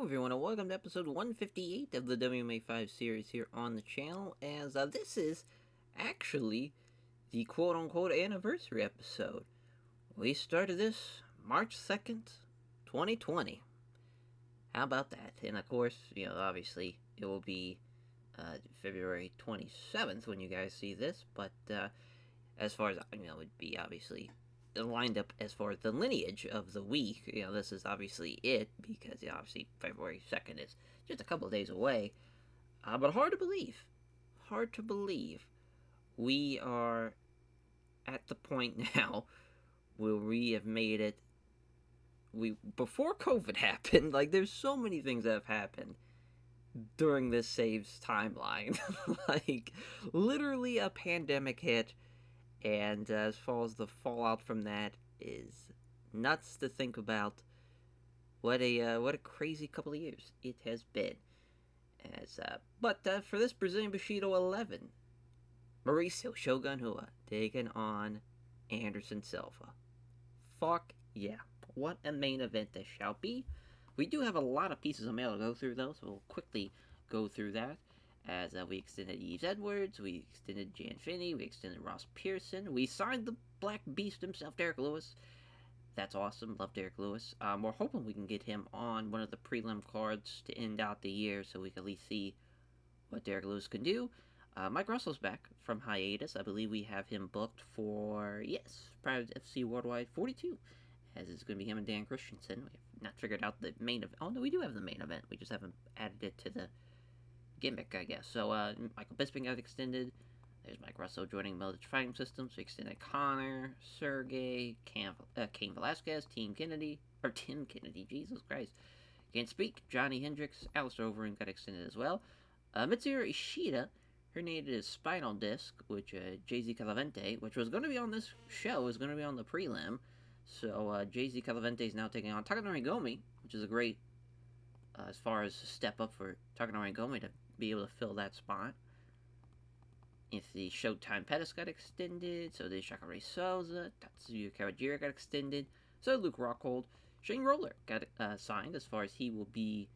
Hello everyone and welcome to episode 158 of the WMMA 5 series here on the channel, as this is actually the quote-unquote anniversary episode. We started this March 2nd, 2020. How about that? And of course, obviously it will be February 27th when you guys see this, but as far as, it would be obviously lined up as far as the lineage of the week. This is obviously it, because obviously February 2nd is just a couple of days away. But hard to believe we are at the point now where we have made it. Before COVID happened, like, there's so many things that have happened during this saves timeline. Like, literally a pandemic hit, and as far as the fallout from that is nuts to think about. What a crazy couple of years it has been. But for this Brazilian Bushido 11, Mauricio Shogun Rua taking on Anderson Silva. Fuck yeah! What a main event this shall be. We do have a lot of pieces of mail to go through, though, so we'll quickly go through that. As we extended Yves Edwards, we extended Jan Finney, we extended Ross Pearson, we signed the Black Beast himself, Derek Lewis. That's awesome, love Derek Lewis. We're hoping we can get him on one of the prelim cards to end out the year, so we can at least see what Derek Lewis can do. Mike Russell's back from hiatus. I believe we have him booked for, Private FC Worldwide 42, as it's going to be him and Dan Christensen. We have not figured out the main event. Oh no, we do have the main event, we just haven't added it to the gimmick, I guess. So, Michael Bisping got extended. There's Mike Russell joining Military Fighting Systems. We extended Connor, Sergey, Cain Velasquez, Tim Kennedy, Jesus Christ. Can't speak. Johnny Hendricks, Alistair Overeem got extended as well. Mitsuru Ishida, her name is Spinal Disc, which, Jay-Z Calavente, which was going to be on this show, is going to be on the prelim. So, Jay-Z Calavente is now taking on Takanori Gomi, which is a great, as far as a step up for Takanori Gomi to be able to fill that spot. If the Showtime Pettis got extended, so did Shakari Souza, Tatsuya Kawajiri got extended, so Luke Rockhold. Shane Roller got signed, as far as he will be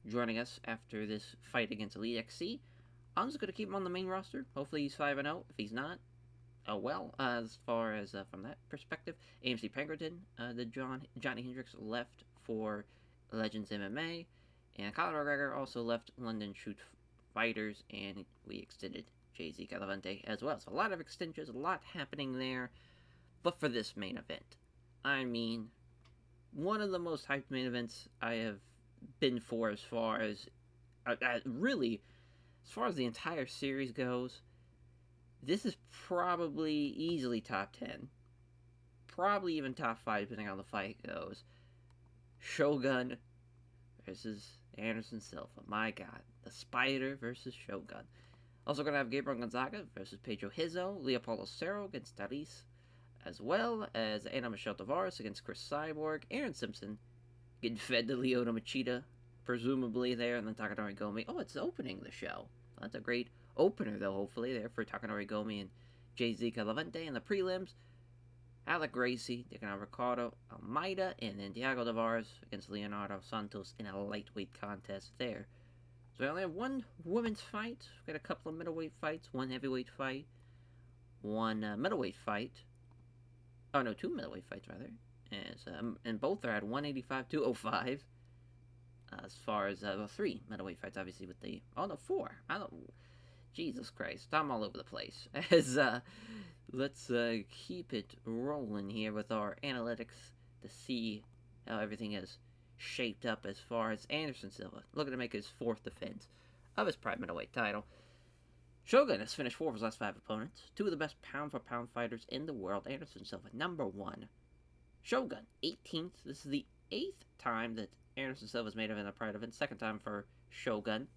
joining us after this fight against Elite XC. I'm just going to keep him on the main roster. Hopefully he's 5-0. If he's not, oh well. As far as from that perspective, AMC Pinkerton, Johnny Hendricks left for Legends MMA, and Conor McGregor also left London Shoot Fighters, and we extended Jay-Z Calavente as well. So a lot of extensions, a lot happening there. But for this main event, I mean, one of the most hyped main events I have been for, as far as really, as far as the entire series goes. This is probably easily top 10, probably even top 5 depending on how the fight goes. Shogun versus Anderson Silva. My God, the Spider versus Shogun. Also going to have Gabriel Gonzaga versus Pedro Hizo, Leopoldo Cerro against Daris, as well as Ana Michelle Tavares against Chris Cyborg, Aaron Simpson getting fed to Lyoto Machida, presumably there, and then Takanori Gomi. Oh, it's opening the show. That's a great opener, though, hopefully, there for Takanori Gomi and Jay-Z Calavente in the prelims. Alec Gracie taking on Ricardo Almeida, and then Thiago Tavares against Leonardo Santos in a lightweight contest there. So we only have one women's fight. We've got a couple of middleweight fights, one heavyweight fight, one middleweight fight. Oh no, two middleweight fights rather. And both are at 185, 205. As far as 3 middleweight fights, obviously with the 4. Jesus Christ, I'm all over the place. As let's keep it rolling here with our analytics to see how everything is shaped up as far as Anderson Silva looking to make his 4th defense of his prime middleweight title. Shogun has finished 4 of his last 5 opponents, 2 of the best pound-for-pound fighters in the world. Anderson Silva, number 1. Shogun, 18th. This is the 8th time that Anderson Silva has made it in a pride event. 2nd time for Shogun,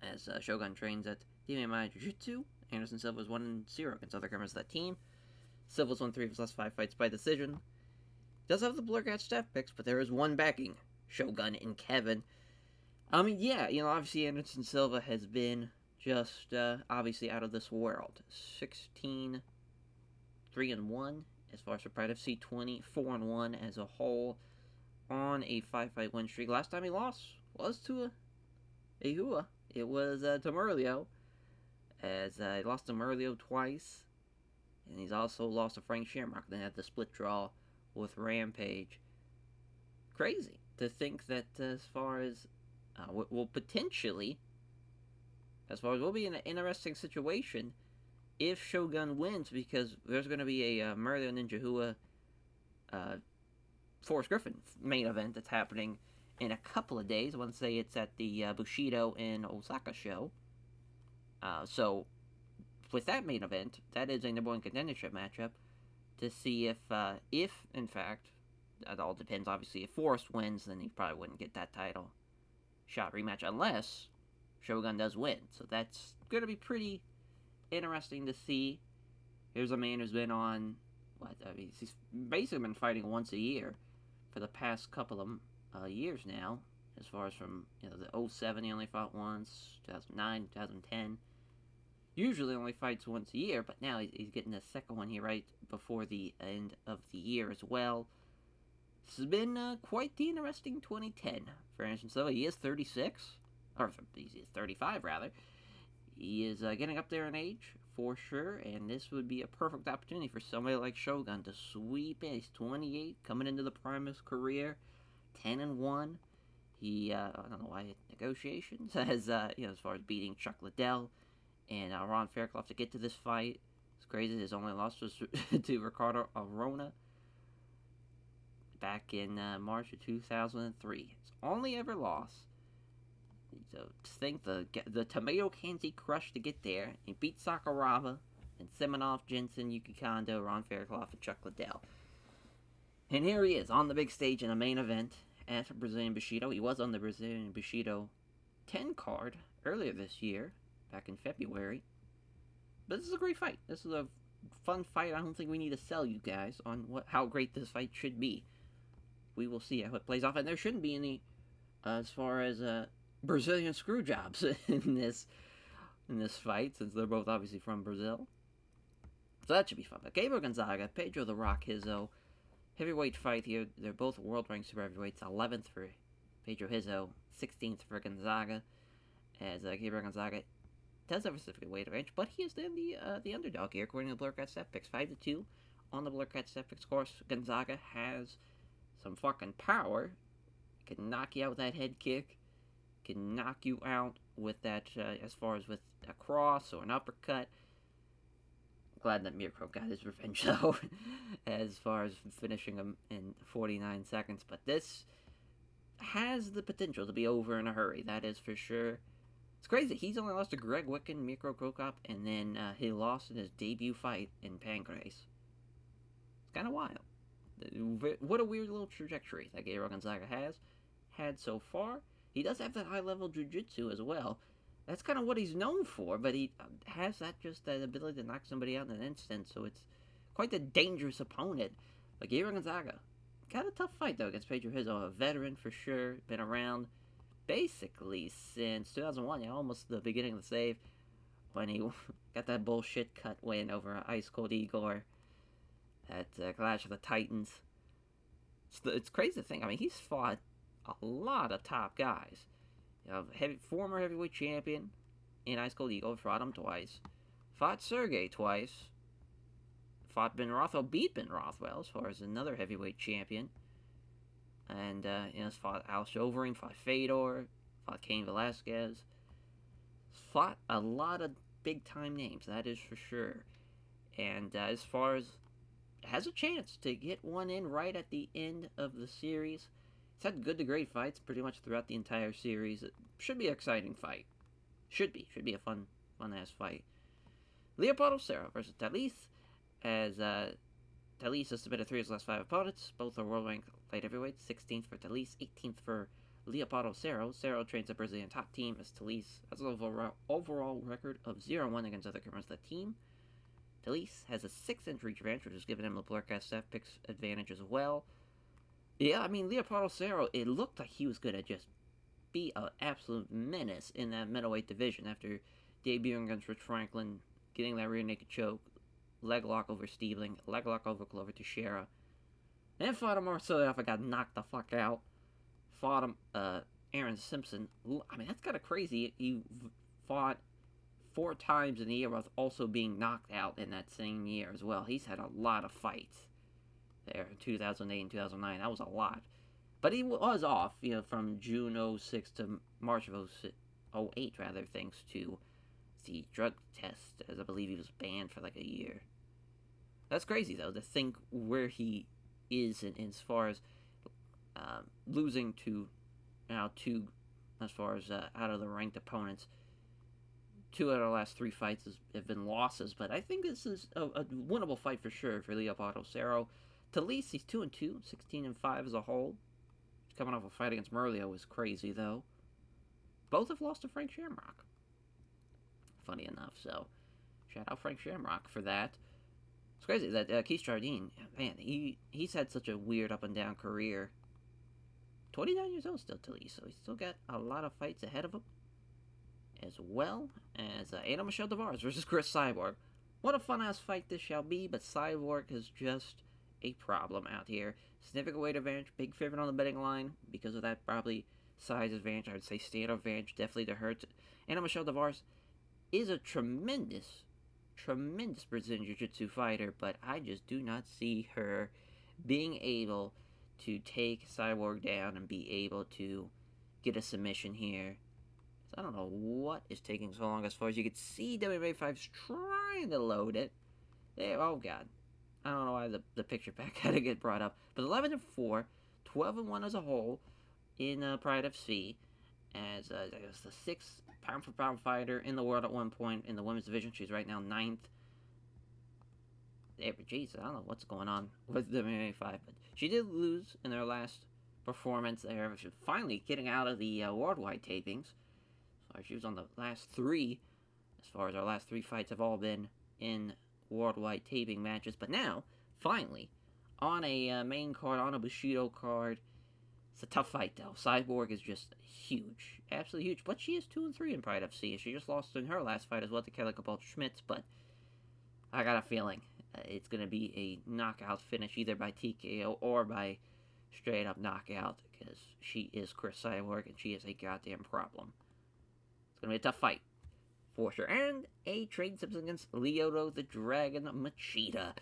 as Shogun trains at WMMA Jiu-Jitsu. Anderson Silva is 1-0 against other members of that team. Silva's won 3 of his last 5 fights by decision. Does have the Blurgat staff picks, but there is one backing Shogun and Kevin. I mean, yeah, obviously Anderson Silva has been just obviously out of this world. 16-3-1 as far as for Pride FC, 24-1 as a whole. on a 5-fight win streak. Last time he lost was to Ehua. It was to Merlio, as he lost to Merlio twice, and he's also lost to Frank Shamrock. Then had the split draw with Rampage. Crazy to think that as far as will potentially, as far as we'll be in an interesting situation if Shogun wins, because there's going to be a Merlio Ninja Hua Forrest Griffin main event that's happening in a couple of days. I want to say it's at the Bushido in Osaka show. So, with that main event, that is a number one contendership matchup to see if in fact, that all depends. Obviously, if Forrest wins, then he probably wouldn't get that title shot rematch unless Shogun does win. So that's going to be pretty interesting to see. Here's a man who's been on he's basically been fighting once a year for the past couple of years now. As far as from the 07, he only fought once. 2009, 2010. Usually only fights once a year, but now he's getting the second one here right before the end of the year as well. This has been quite the interesting 2010 for Anderson Silva. He is 36, or he's 35 rather. He is getting up there in age for sure, and this would be a perfect opportunity for somebody like Shogun to sweep in. He's 28, coming into the prime of his career, 10-1. He I don't know why negotiations as as far as beating Chuck Liddell and Ron Fairclough to get to this fight. It's crazy. His only loss was to Ricardo Arona back in March of 2003. His only ever loss. So think the tomato cans he crushed to get there. He beat Sakuraba and Semenov, Jensen, Yuki Kondo, Ron Fairclough, and Chuck Liddell. And here he is on the big stage in a main event at Brazilian Bushido. He was on the Brazilian Bushido 10 card earlier this year, back in February. But this is a great fight. This is a fun fight. I don't think we need to sell you guys on how great this fight should be. We will see how it plays off, and there shouldn't be any as far as Brazilian screw jobs in this fight, since they're both obviously from Brazil. So that should be fun. But Gabriel Gonzaga, Pedro the Rock Hizzo, heavyweight fight here. They're both world-ranked super heavyweights. 11th for Pedro Hizzo, 16th for Gonzaga. As Gabriel Gonzaga does have a specific weight range, but he is then the underdog here, according to the Blurcat Step Picks. 5-2 on the Blurcat Step Picks. Of course, Gonzaga has some fucking power. Can knock you out with that head kick. Can knock you out with that, as far as with a cross or an uppercut. Glad that Mirko got his revenge, though, as far as finishing him in 49 seconds. But this has the potential to be over in a hurry, that is for sure. It's crazy. He's only lost to Greg Wiccan, Mirko Krokop, and then he lost in his debut fight in Pancrase. It's kind of wild. What a weird little trajectory that Gabriel Gonzaga has had so far. He does have that high-level jiu-jitsu as well. That's kind of what he's known for, but he has that ability to knock somebody out in an instant, so it's quite a dangerous opponent. But Gabriel Gonzaga got a tough fight, though, against Pedro Hizzo, a veteran for sure, been around basically since 2001, almost the beginning of the save, when he got that bullshit cut win over Ice Cold Igor at Clash of the Titans. It's crazy to think. I mean, he's fought a lot of top guys. Former heavyweight champion in Ice Cold Eagle, fought him twice. Fought Sergey twice. Fought Ben Rothwell, beat Ben Rothwell as far as another heavyweight champion. And, fought Al Overeem, fought Fedor, fought Cain Velasquez. Fought a lot of big-time names, that is for sure. And as far as has a chance to get one in right at the end of the series. It's had good to great fights pretty much throughout the entire series. It should be an exciting fight. Should be a fun-ass fight. Leopoldo Cerro versus Talis, as Talis has submitted 3 of his last 5 opponents. Both are world-ranked light heavyweights. 16th for Talis, 18th for Leopoldo Cerro. Cerro trains the Brazilian top team as Talis has an overall record of 0-1 against other members of the team. Talis has a 6-inch reach advantage, which has given him the Blurcast Step Picks advantage as well. Yeah, I mean, Leopoldo Cerro, it looked like he was going to just be an absolute menace in that middleweight division after debuting against Rich Franklin, getting that rear naked choke, leg lock over Stiebling, leg lock over Glover Teixeira. Then fought him Marcelo after got knocked the fuck out. Fought him, Aaron Simpson. I mean, that's kind of crazy. He fought 4 times in the year with also being knocked out in that same year as well. He's had a lot of fights there in 2008 and 2009. That was a lot. But he was off, from June 06 to March of 08, rather, thanks to the drug test, as I believe he was banned for like a year. That's crazy, though, to think where he is as far as losing to now two, as far as out of the ranked opponents. 2 out of the last 3 fights have been losses, but I think this is a winnable fight for sure for Leopoldo Cerro. Talise, he's 2-2, 16-5 as a whole. He's coming off a fight against Merlio, is crazy though. Both have lost to Frank Shamrock. Funny enough, so shout out Frank Shamrock for that. It's crazy that Keith Jardine, man, he's had such a weird up and down career. 29 years old still, Talise, so he's still got a lot of fights ahead of him. As well as Ana Michelle Tavares versus Chris Cyborg. What a fun-ass fight this shall be, but Cyborg is just a problem out here. Significant weight advantage, big favorite on the betting line. Because of that, probably size advantage, I would say stand advantage, definitely to hurt. Ana Michelle Tavares is a tremendous Brazilian Jiu-Jitsu fighter, but I just do not see her being able to take Cyborg down and be able to get a submission here. I don't know what is taking so long. As far as you can see, WMMA 5's trying to load it. There, oh god, I don't know why the picture back had to get brought up. But 11-4, 12-1 as a whole in Pride FC, as I was the 6th pound-for-pound fighter in the world at one point in the women's division. She's right now 9th. Jeez, I don't know what's going on with WMMA 5, but she did lose in her last performance there. She's finally getting out of the worldwide tapings. She was on the last 3, as far as our last 3 fights have all been in worldwide taping matches. But now, finally, on a main card, on a Bushido card, it's a tough fight though. Cyborg is just huge, absolutely huge. But she is 2-3 in Pride FC. She just lost in her last fight as well to Kelly Cabal-Schmitz. But I got a feeling it's going to be a knockout finish, either by TKO or by straight up knockout, because she is Chris Cyborg and she is a goddamn problem. It's going to be a tough fight, for sure. And a trade Simpson against Lyoto the Dragon Machida.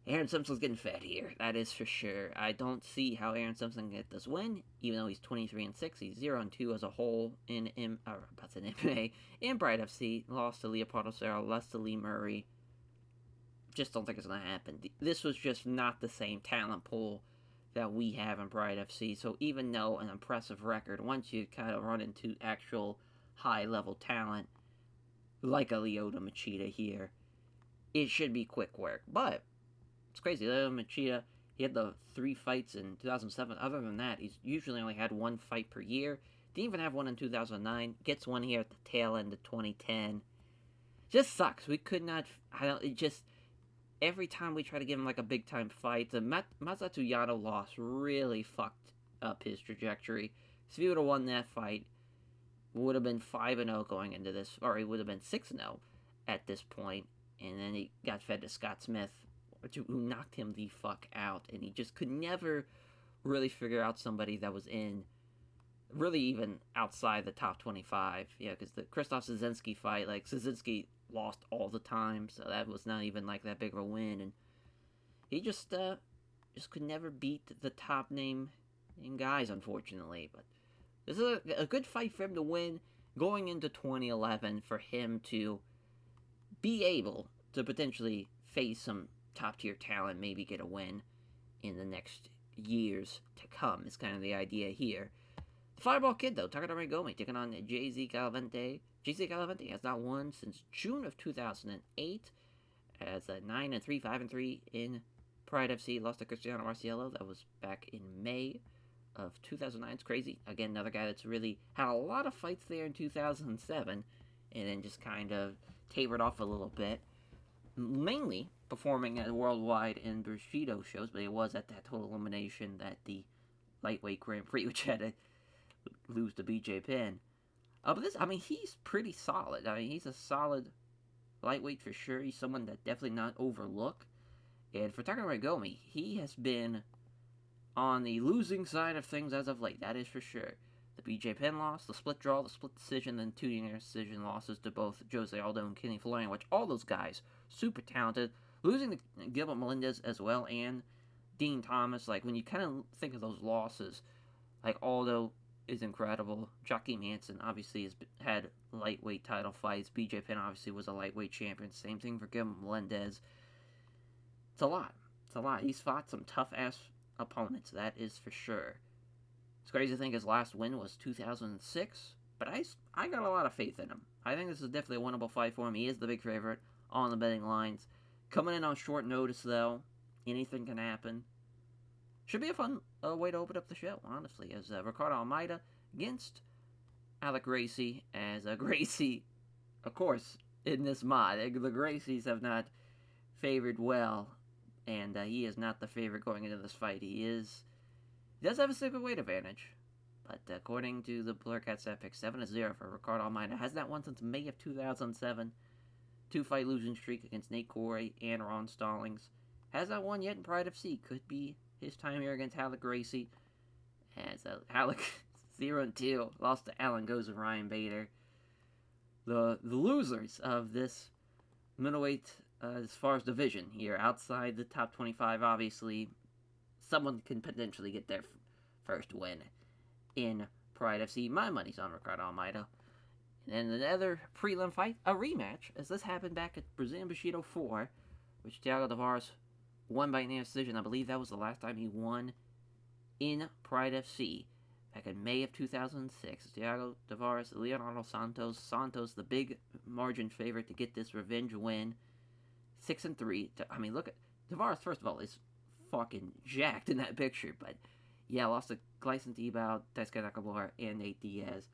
Aaron Simpson's getting fed here, that is for sure. I don't see how Aaron Simpson can get this win, even though he's 23-6. He's 0-2 as a whole in MMA. In Pride FC, lost to Leopoldo Cerro, lost to Lee Murray. Just don't think it's going to happen. This was just not the same talent pool that we have in Pride FC. So even though an impressive record, once you kind of run into actual high-level talent, like a Lyoto Machida here, it should be quick work. But it's crazy. Lyoto Machida, he had the 3 fights in 2007. Other than that, he's usually only had 1 fight per year. Didn't even have one in 2009. Gets one here at the tail end of 2010. Just sucks. We could not... Every time we try to give him like a big-time fight, the Masato Yano loss really fucked up his trajectory. So if he would have won that fight, would have been 5-0 going into this, or he would have been 6-0 at this point, and then he got fed to Scott Smith, who knocked him the fuck out, and he just could never really figure out somebody that was in, really even outside the top 25, because the Krzysztof Szynski fight, like, Szynski lost all the time, so that was not even, like, that big of a win, and he just could never beat the top name guys, unfortunately, but this is a good fight for him to win going into 2011, for him to be able to potentially face some top-tier talent, maybe get a win in the next years to come, is kind of the idea here. The Fireball Kid, though, Takadori Gomi, taking on JZ Galavente. JZ Galavente has not won since June of 2008, as 9-3, 5-3 in Pride FC. Lost to Cristiano Marciello. That was back in May of 2009. It's crazy. Again, another guy that's really had a lot of fights there in 2007, and then just kind of tapered off a little bit. Mainly performing at worldwide in Bushido shows, but it was at that total elimination that the lightweight Grand Prix, which had to lose to BJ Penn. But this, I mean, he's pretty solid. I mean, he's a solid lightweight for sure. He's someone that definitely not overlook. And for Takaragomi, he has been on the losing side of things as of late, that is for sure. The BJ Penn loss, the split draw, the split decision, then 2 near decision losses to both Jose Aldo and Kenny Florian, which all those guys, super talented. Losing to Gilbert Melendez as well, and Dean Thomas. Like, when you kind of think of those losses, like, Aldo is incredible. Joaquin Hansen obviously has had lightweight title fights. BJ Penn obviously was a lightweight champion. Same thing for Gilbert Melendez. It's a lot. It's a lot. He's fought some tough-ass opponents, that is for sure. It's crazy to think his last win was 2006, but I got a lot of faith in him. I think this is definitely a winnable fight for him. He is the big favorite on the betting lines. Coming in on short notice, though, anything can happen. Should be a fun way to open up the show, honestly, as Ricardo Almeida against Alec Gracie, as Gracie, of course, in this mod, the Gracies have not favored well, and he is not the favorite going into this fight. He does have a super weight advantage, but according to the Blurcat set pick, 7-0 for Ricardo Almeida. Has that one since May of 2007. 2-fight losing streak against Nate Corey and Ron Stallings. Has that one yet in Pride FC. Could be his time here against Alec Gracie. As Alec 0-2 lost to Alan Goes and Ryan Bader. The losers of this middleweight as far as division here, outside the top 25, obviously, someone can potentially get their first win in Pride FC. My money's on Ricardo Almeida. And another prelim fight, a rematch, as this happened back at Brazilian Bushido 4, which Thiago Tavares won by unanimous decision. I believe that was the last time he won in Pride FC, back in May of 2006. Thiago Tavares, Leonardo Santos. Santos, the big margin favorite to get this revenge win. 6-3. I mean, look at Tavares, first of all, is fucking jacked in that picture, but yeah, lost to Gleison Tebow, Daisuke Nakamura, and Nate Diaz.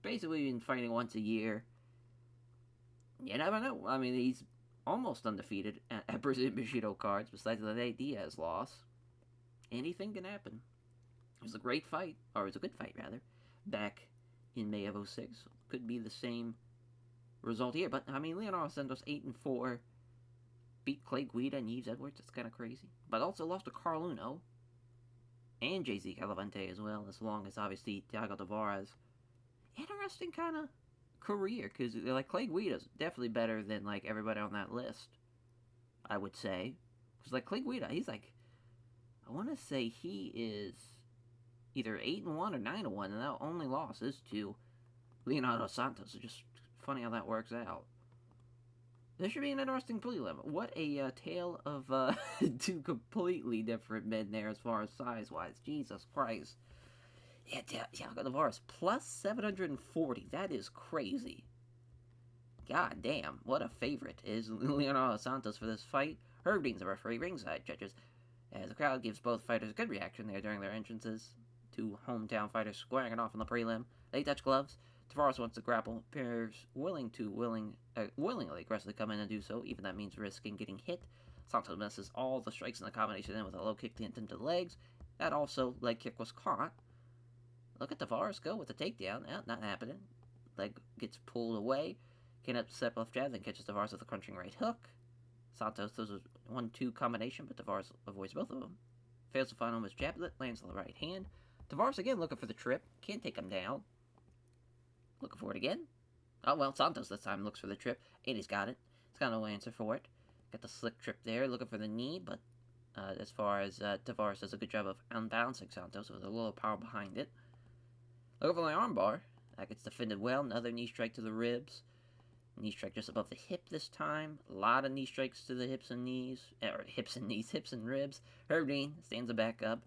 Basically been fighting once a year. You never know. I mean, he's almost undefeated at Brazilian Bushido cards, besides the Nate Diaz loss. Anything can happen. It was a great fight, or it was a good fight, rather, back in May of 06. Could be the same result here, but, I mean, Leonardo Santos 8-4, beat Clay Guida and Yves Edwards. That's kind of crazy. But also lost to Carl Uno and JZ Calavante as well, as long as, obviously, Thiago Tavares. Interesting kind of career, because like Clay Guida's definitely better than like everybody on that list, I would say. Because like Clay Guida, he's like, I want to say he is either 8-1 or 9-1, and that only loss is to Leonardo Santos. It's just funny how that works out. This should be an interesting prelim. What a tale of two completely different men there as far as size-wise. Jesus Christ. Yeah, Thiago Tavares, plus 740. That is crazy. God damn, what a favorite is Leonardo Santos for this fight. Herb Dean's the referee, ringside judges, as the crowd gives both fighters a good reaction there during their entrances. Two hometown fighters squaring it off in the prelim. They touch gloves. Tavares wants to grapple, appears willingly aggressively come in and do so, even that means risking getting hit. Santos misses all the strikes in the combination in with a low kick to the legs. That also leg kick was caught. Look at Tavares go with the takedown. Not happening. Leg gets pulled away. Cannot step left jab, then catches Tavares with a crunching right hook. Santos does a 1-2 combination, but Tavares avoids both of them. Fails to find him his jablet, lands on the right hand. Tavares again looking for the trip. Can't take him down. Looking for it again. Oh, well, Santos this time looks for the trip, and he's got it. He's got no answer for it. Got the slick trip there, looking for the knee, but as far as Tavares does a good job of unbalancing Santos with a little power behind it. Looking for the armbar. That gets defended well. Another knee strike to the ribs. Knee strike just above the hip this time. A lot of knee strikes to the hips and knees. Or hips and ribs. Herb Dean stands back up.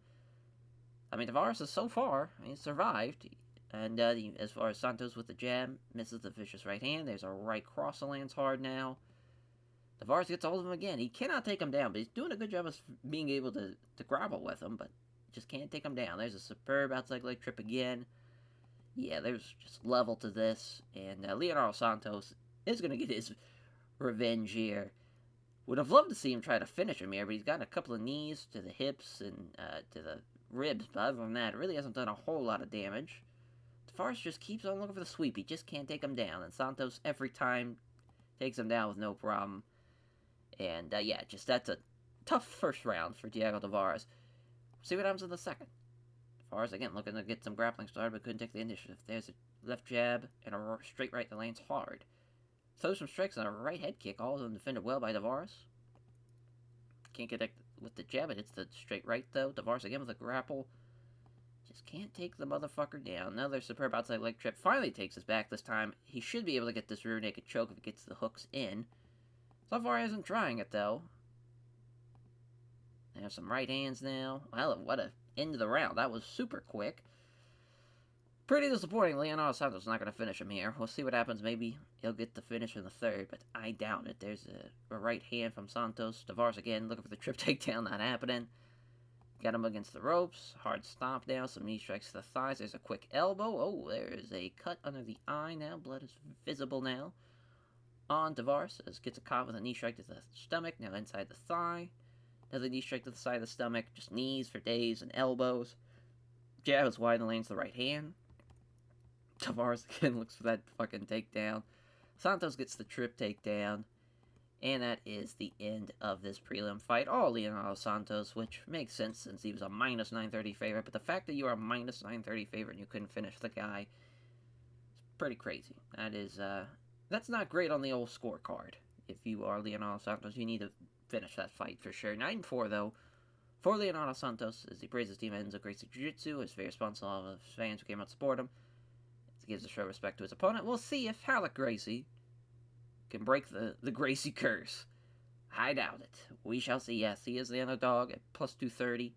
I mean, Tavares is so far, he survived. And as far as Santos with the jab, misses the vicious right hand. There's a right cross that lands hard now. Tavares gets hold of him again. He cannot take him down, but he's doing a good job of being able to grapple with him, but just can't take him down. There's a superb outside leg trip again. Yeah, there's just level to this, and Leonardo Santos is going to get his revenge here. Would have loved to see him try to finish him here, but he's got a couple of knees to the hips and to the ribs, but other than that, it really hasn't done a whole lot of damage. Tavares just keeps on looking for the sweep. He just can't take him down, and Santos every time takes him down with no problem. And yeah, just that's a tough first round for Diego Tavares. See what happens in the second. Tavares, again, looking to get some grappling started, but couldn't take the initiative. There's a left jab and a straight right that lands hard. Throws some strikes and a right head kick, all of them defended well by Tavares. Can't connect with the jab, it hits the straight right, though. Tavares again with a grapple. Just can't take the motherfucker down. Another superb outside leg trip. Finally takes his back this time. He should be able to get this rear naked choke if he gets the hooks in. So far, he isn't trying it, though. There's some right hands now. Well, what a end of the round. That was super quick. Pretty disappointing. Leonardo Santos is not going to finish him here. We'll see what happens. Maybe he'll get the finish in the third, but I doubt it. There's a right hand from Santos. Tavares again looking for the trip takedown. Not happening. Got him against the ropes. Hard stomp now. Some knee strikes to the thighs. There's a quick elbow. Oh, there's a cut under the eye now. Blood is visible now. On Tavares as gets a caught with a knee strike to the stomach. Now inside the thigh. Another knee strike to the side of the stomach. Just knees for days and elbows. Jab is wide and lands the right hand. Tavares again looks for that fucking takedown. Santos gets the trip takedown. And that is the end of this prelim fight. All Leonardo Santos, which makes sense since he was a minus 930 favorite. But the fact that you are a minus 930 favorite and you couldn't finish the guy is pretty crazy. That is, that's not great on the old scorecard. If you are Leonardo Santos, you need to finish that fight for sure. 9-4, though, for Leonardo Santos, as he praises team Enzo Gracie Jiu-Jitsu, is very responsible of his fans who came out to support him. He gives a show of respect to his opponent. We'll see if Halleck Gracie can break the Gracie curse. I doubt it. We shall see. Yes, he is the underdog at plus 230.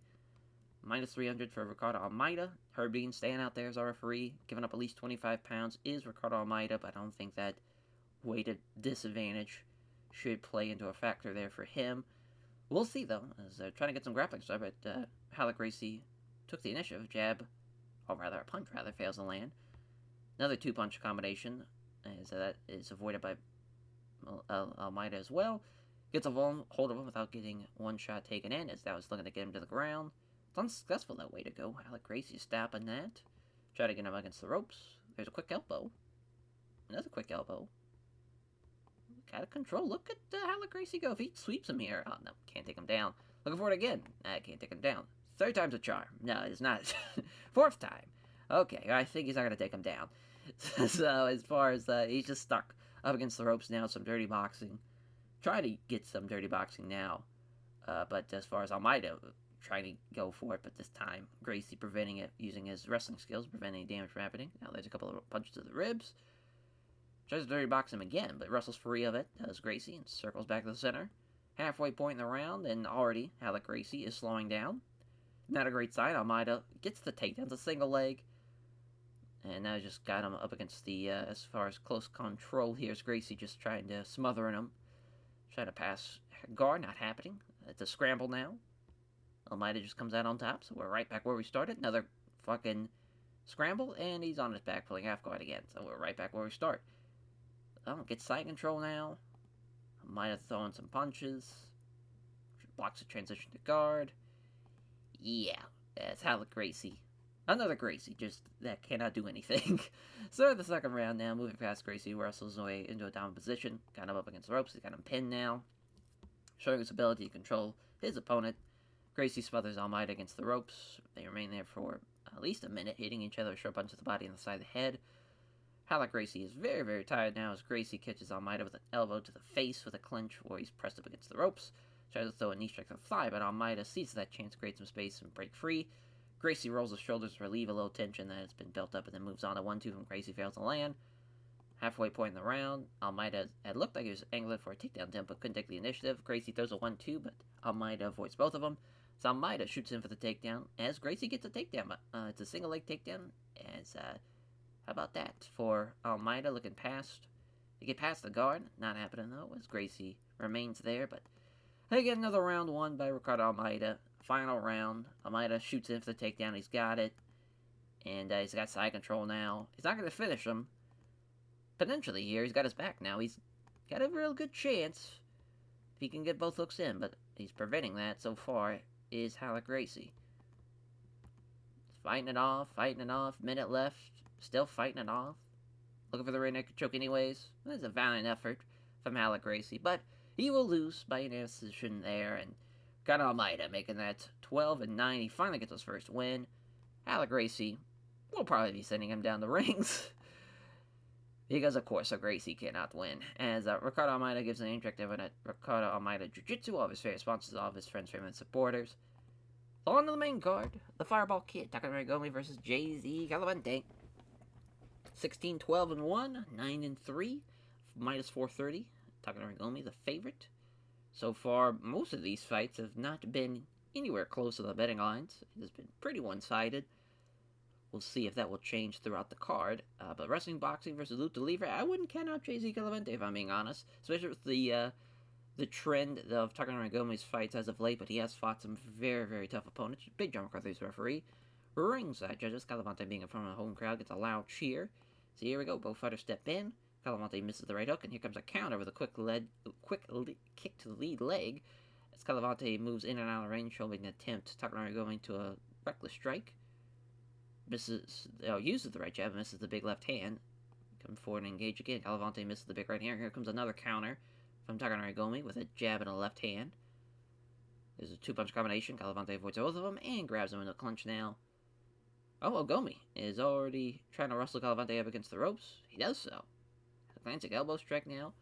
Minus 300 for Ricardo Almeida. Herb Dean staying out there as our referee. Giving up at least 25 pounds is Ricardo Almeida, but I don't think that weighted disadvantage should play into a factor there for him. We'll see, though, as they're trying to get some grappling stuff, but Halleck Gracie took the initiative. Jab, or rather a punch, fails to land. Another two-punch combination, as that is avoided by Almeida as well. Gets a hold of him without getting one shot taken in, as that was looking to get him to the ground. It's unsuccessful, that way to go. Halleck Gracie stopping that. Try to get him against the ropes. There's a quick elbow. Another quick elbow. Out of control. Look at Halleck Gracie go. If he sweeps him here. Oh, no. Can't take him down. Looking for it again. Can't take him down. Third time's a charm. No, it's not. Fourth time. Okay, I think he's not going to take him down. So, as far as he's just stuck up against the ropes now. Some dirty boxing. Trying to get some dirty boxing now. But as far as Almeida, trying to go for it, but this time Gracie preventing it using his wrestling skills, preventing damage from happening. Now there's a couple of punches to the ribs. Tries to dirty box him again, but wrestles free of it, does Gracie, and circles back to the center. Halfway point in the round, and already Halleck Gracie is slowing down. Not a great sign. Almeida gets the takedown, a single leg. And now just got him up against the, as far as close control, here's Gracie just trying to smother him. Trying to pass guard, not happening. It's a scramble now. Almeida just comes out on top, so we're right back where we started. Another fucking scramble, and he's on his back pulling half guard again. So we're right back where we start. Gets side control now. Almeida throwing some punches. Blocks the transition to guard. Yeah, that's Halleck Gracie. Another Gracie, just that cannot do anything. So the second round now, moving past Gracie, wrestles his way into a dominant position. Got him up against the ropes, he's got him pinned now. Showing his ability to control his opponent. Gracie smothers Almeida against the ropes. They remain there for at least a minute, hitting each other with short punches to the body and the side of the head. Halleck Gracie is very, very tired now as Gracie catches Almeida with an elbow to the face with a clinch where he's pressed up against the ropes. Tries to throw a knee strike to the thigh, but Almeida sees that chance, creates some space, and break free. Gracie rolls his shoulders to relieve a little tension that has been built up and then moves on to 1-2 from Gracie fails to land. Halfway point in the round, Almeida had looked like he was angling for a takedown attempt but couldn't take the initiative. Gracie throws a 1-2, but Almeida avoids both of them. So Almeida shoots in for the takedown as Gracie gets a takedown. It's a single leg takedown as, how about that for Almeida looking past. They get past the guard. Not happening though as Gracie remains there. But they get another round won by Ricardo Almeida. Final round. Almeida shoots in for the takedown. He's got it. And he's got side control now. He's not going to finish him. Potentially here. He's got his back now. He's got a real good chance if he can get both hooks in. But he's preventing that so far is Halleck Gracie. Fighting it off. Minute left. Still fighting it off. Looking for the rear naked choke anyways. That's a valiant effort from Halleck Gracie. But he will lose by an decision there. And Got Almeida making that 12-9. He finally gets his first win. Alec Gracie, we'll probably be sending him down the rings. Because, of course, Gracie cannot win. As Ricardo Almeida gives an interactive at Ricardo Almeida Jiu-Jitsu, all of his favorite sponsors, all of his friends, family, and supporters. On to the main card, the Fireball Kid, Takanori Gomi versus Jay-Z Galavante. 16-12-1, 9-3, minus 430. Takanori Gomi, the favorite. So far, most of these fights have not been anywhere close to the betting lines. It has been pretty one-sided. We'll see if that will change throughout the card. But wrestling, boxing versus lucha libre, I wouldn't count out Jay-Z Galavante if I'm being honest. Especially with the trend of Takanori Gomi's fights as of late, but he has fought some very, very tough opponents. Big John McCarthy's referee. Ringside judges, Galavante being in front of the home crowd, gets a loud cheer. So here we go, both fighters step in. Galavante misses the right hook, and here comes a counter with a quick kick to the lead leg. As Galavante moves in and out of range, showing an attempt. Takanori going to a reckless strike. Uses the right jab, misses the big left hand. Come forward and engage again. Galavante misses the big right hand. Here comes another counter from Takanori Gomi with a jab and a left hand. There's a two-punch combination. Galavante avoids both of them and grabs him in a clinch now. Oh, well, Gomi is already trying to wrestle Galavante up against the ropes. He does so. Atlantic elbow strike now.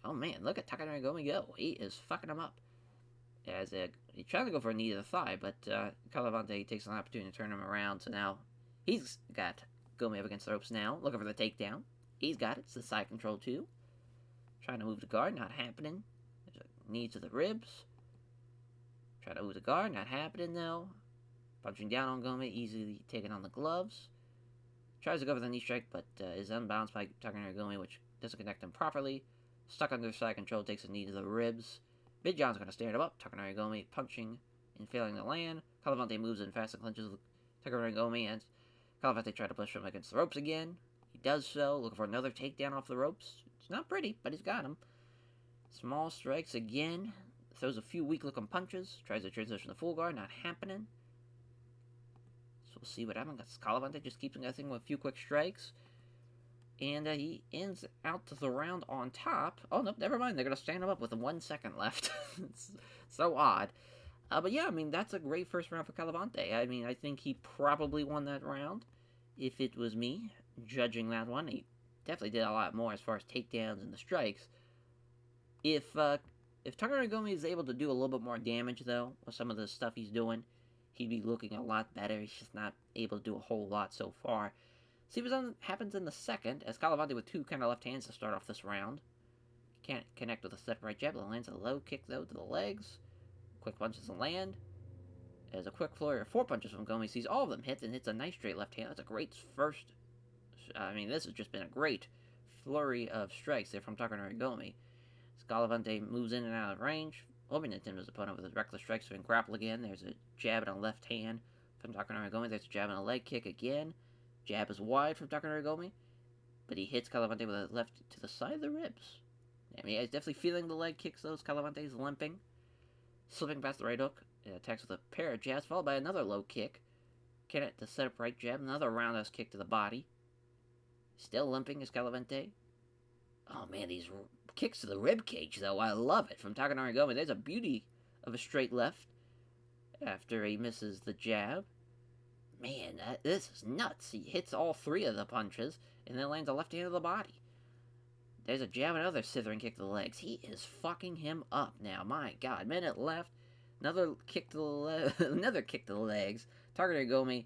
Oh, man, look at Takanori Gomi go. He is fucking him up. As he's trying to go for a knee to the thigh, but Galavante takes an opportunity to turn him around. So now he's got Gomi up against the ropes now, looking for the takedown. He's got it. It's the side control too. Trying to move the guard, not happening. There's a knee to the ribs. Trying to move the guard, not happening though. Punching down on Gomi, easily taking on the gloves. Tries to go for the knee strike, but is unbalanced by Takanori Gomi, which doesn't connect him properly. Stuck under side control, takes a knee to the ribs. Big John's going to stand him up. Takanori Gomi punching and failing to land. Galavante moves in fast and clinches with Takanori Gomi, and Galavante tries to push him against the ropes again. He does so, looking for another takedown off the ropes. It's not pretty, but he's got him. Small strikes again. Throws a few weak-looking punches. Tries to transition to full guard, not happening. So we'll see what happens. Galavante just keeps guessing with a few quick strikes. And he ends out to the round on top. Oh, no, never mind. They're going to stand him up with 1 second left. It's so odd. But yeah, I mean, that's a great first round for Galavante. I mean, I think he probably won that round. If it was me judging that one, he definitely did a lot more as far as takedowns and the strikes. If Takanori Gomi is able to do a little bit more damage, though, with some of the stuff he's doing, he'd be looking a lot better. He's just not able to do a whole lot so far. See what happens in the second, as Galavante with two kind of left hands to start off this round. Can't connect with a step right jab, but lands a low kick, though, to the legs. Quick punches and land. As a quick flurry of 4 punches from Gomi, sees all of them hit, and hits a nice straight left hand. That's a great first. I mean, this has just been a great flurry of strikes there from Takanori Gomi. As Galavante moves in and out of range, hoping to attempt his opponent with his reckless strikes to grapple again. There's a jab and a left hand from Takanori Gomi. There's a jab and a leg kick again. Jab is wide from Takanori Gomi, but he hits Galavante with a left to the side of the ribs. I mean, he's definitely feeling the leg kicks, though. Galavante's limping. Slipping past the right hook. It attacks with a pair of jabs, followed by another low kick. Connect to set up right jab. Another roundhouse kick to the body. Still limping is Galavante. Oh, man, these kicks to the rib cage, though. I love it from Takanori Gomi. There's a beauty of a straight left after he misses the jab. Man, this is nuts. He hits all three of the punches, and then lands a left hand to the body. There's a jab and another slithering kick to the legs. He is fucking him up now. My God, minute left. Another kick to the another kick to the legs. Takanori Gomi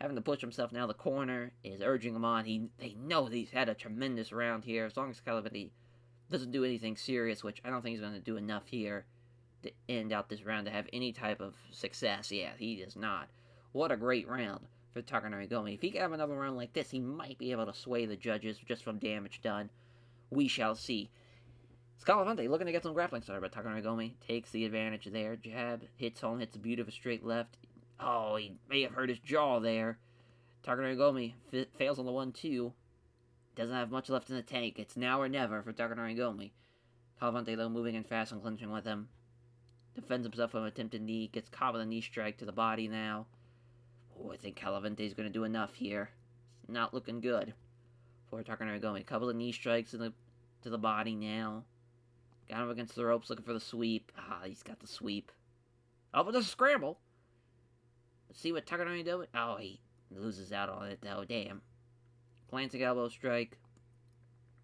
having to push himself now. The corner is urging him on. They know he's had a tremendous round here. As long as Galavante doesn't do anything serious, which I don't think he's going to do enough here to end out this round to have any type of success. Yeah, he does not. What a great round for Takanori Gomi. If he can have another round like this, he might be able to sway the judges just from damage done. We shall see. Galavante looking to get some grappling started, but Takanori Gomi takes the advantage there. Jab, hits home, hits a beautiful straight left. Oh, he may have hurt his jaw there. Takanori Gomi fails on the 1-2. Doesn't have much left in the tank. It's now or never for Takanori Gomi. Galavante, though, moving in fast and clinching with him. Defends himself from an attempted knee. Gets caught with a knee strike to the body now. Oh, I think Galavante's going to do enough here. It's not looking good for Takanori Gomi. A couple of knee strikes to the body now. Got him against the ropes, looking for the sweep. Ah, he's got the sweep. Oh, but there's a scramble. Let's see what Takanori doing. Oh, he loses out on it, though. Damn. Glancing elbow strike.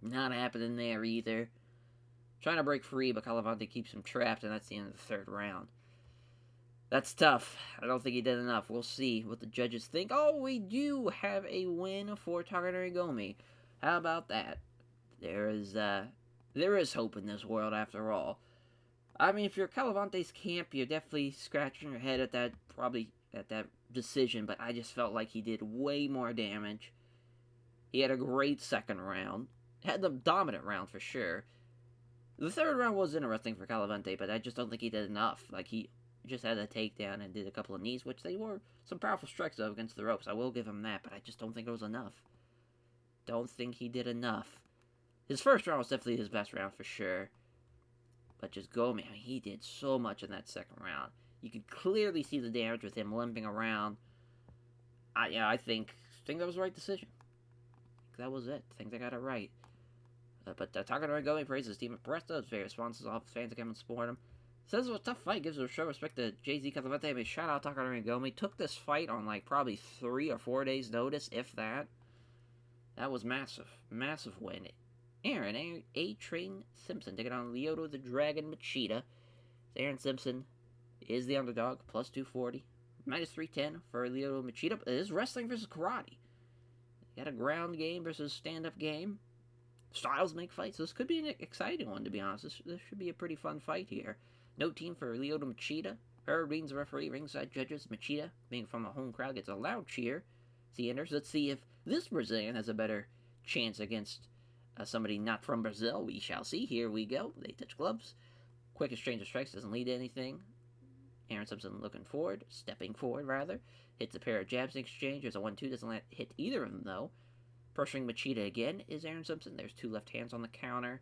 Not happening there either. Trying to break free, but Calavante keeps him trapped, and that's the end of the third round. That's tough. I don't think he did enough. We'll see what the judges think. Oh, we do have a win for Takanori Gomi. How about that? There is hope in this world after all. I mean, if you're Calavante's camp, you're definitely scratching your head at that decision, but I just felt like he did way more damage. He had a great second round. Had the dominant round for sure. The third round was interesting for Calavante, but I just don't think he did enough. Like, he just had a takedown and did a couple of knees, which they were some powerful strikes, though, against the ropes. I will give him that, but I just don't think it was enough. Don't think he did enough. His first round was definitely his best round for sure. But just Gomi, I mean, he did so much in that second round. You could clearly see the damage with him limping around. I think that was the right decision. That was it. I think they got it right. But Takanori Gomi praises his team at Presto. It's very responses off his fans that come and support him. Says it was a tough fight. Gives a show respect to Jay-Z Calavante. I mean, shout out Takanori Gomi. Took this fight on like probably 3 or 4 days notice, if that. That was massive. Massive win. Aaron A-Train Simpson taking on Lyoto the Dragon Machida. Aaron Simpson is the underdog, plus 240. Minus 310 for Lyoto Machida. It is wrestling versus karate. You got a ground game versus stand-up game. Styles make fights. This could be an exciting one, to be honest. This should be a pretty fun fight here. No team for Lyoto Machida. Her Reed's the referee, ringside judges. Machida, being from a home crowd, gets a loud cheer as he enters. Let's see if this Brazilian has a better chance against somebody not from Brazil. We shall see. Here we go. They touch gloves. Quick exchange of strikes doesn't lead to anything. Aaron Simpson stepping forward rather. Hits a pair of jabs in exchange. There's a 1-2, doesn't hit either of them though. Pressuring Machida again is Aaron Simpson. There's 2 left hands on the counter.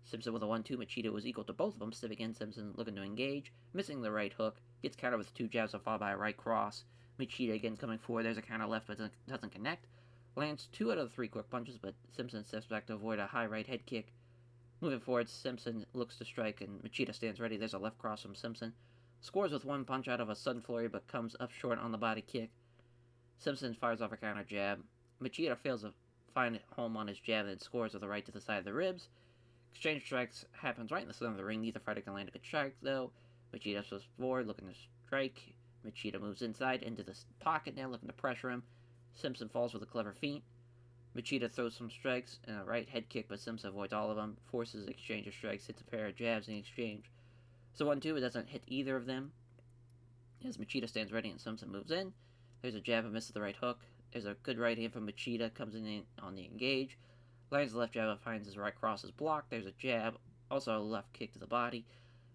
Simpson with a 1-2. Machida was equal to both of them. Step again, Simpson looking to engage. Missing the right hook. Gets countered with 2 jabs followed by a right cross. Machida again coming forward. There's a counter left but doesn't connect. Lands 2 out of the 3 quick punches, but Simpson steps back to avoid a high right head kick. Moving forward, Simpson looks to strike and Machida stands ready. There's a left cross from Simpson. Scores with 1 punch out of a sudden flurry but comes up short on the body kick. Simpson fires off a counter jab. Machida fails to find home on his jab and scores with a right to the side of the ribs. Exchange strikes happens right in the center of the ring. Neither fighter can land a good strike, though. Machida steps forward, looking to strike. Machida moves inside into the pocket now, looking to pressure him. Simpson falls with a clever feint. Machida throws some strikes and a right head kick, but Simpson avoids all of them. Forces exchange of strikes, hits a pair of jabs in exchange. So 1-2, it doesn't hit either of them. As Machida stands ready and Simpson moves in. There's a jab and misses the right hook. There's a good right hand from Machida, comes in on the engage. Lands the left jab and finds his right cross is blocked. There's a jab, also a left kick to the body.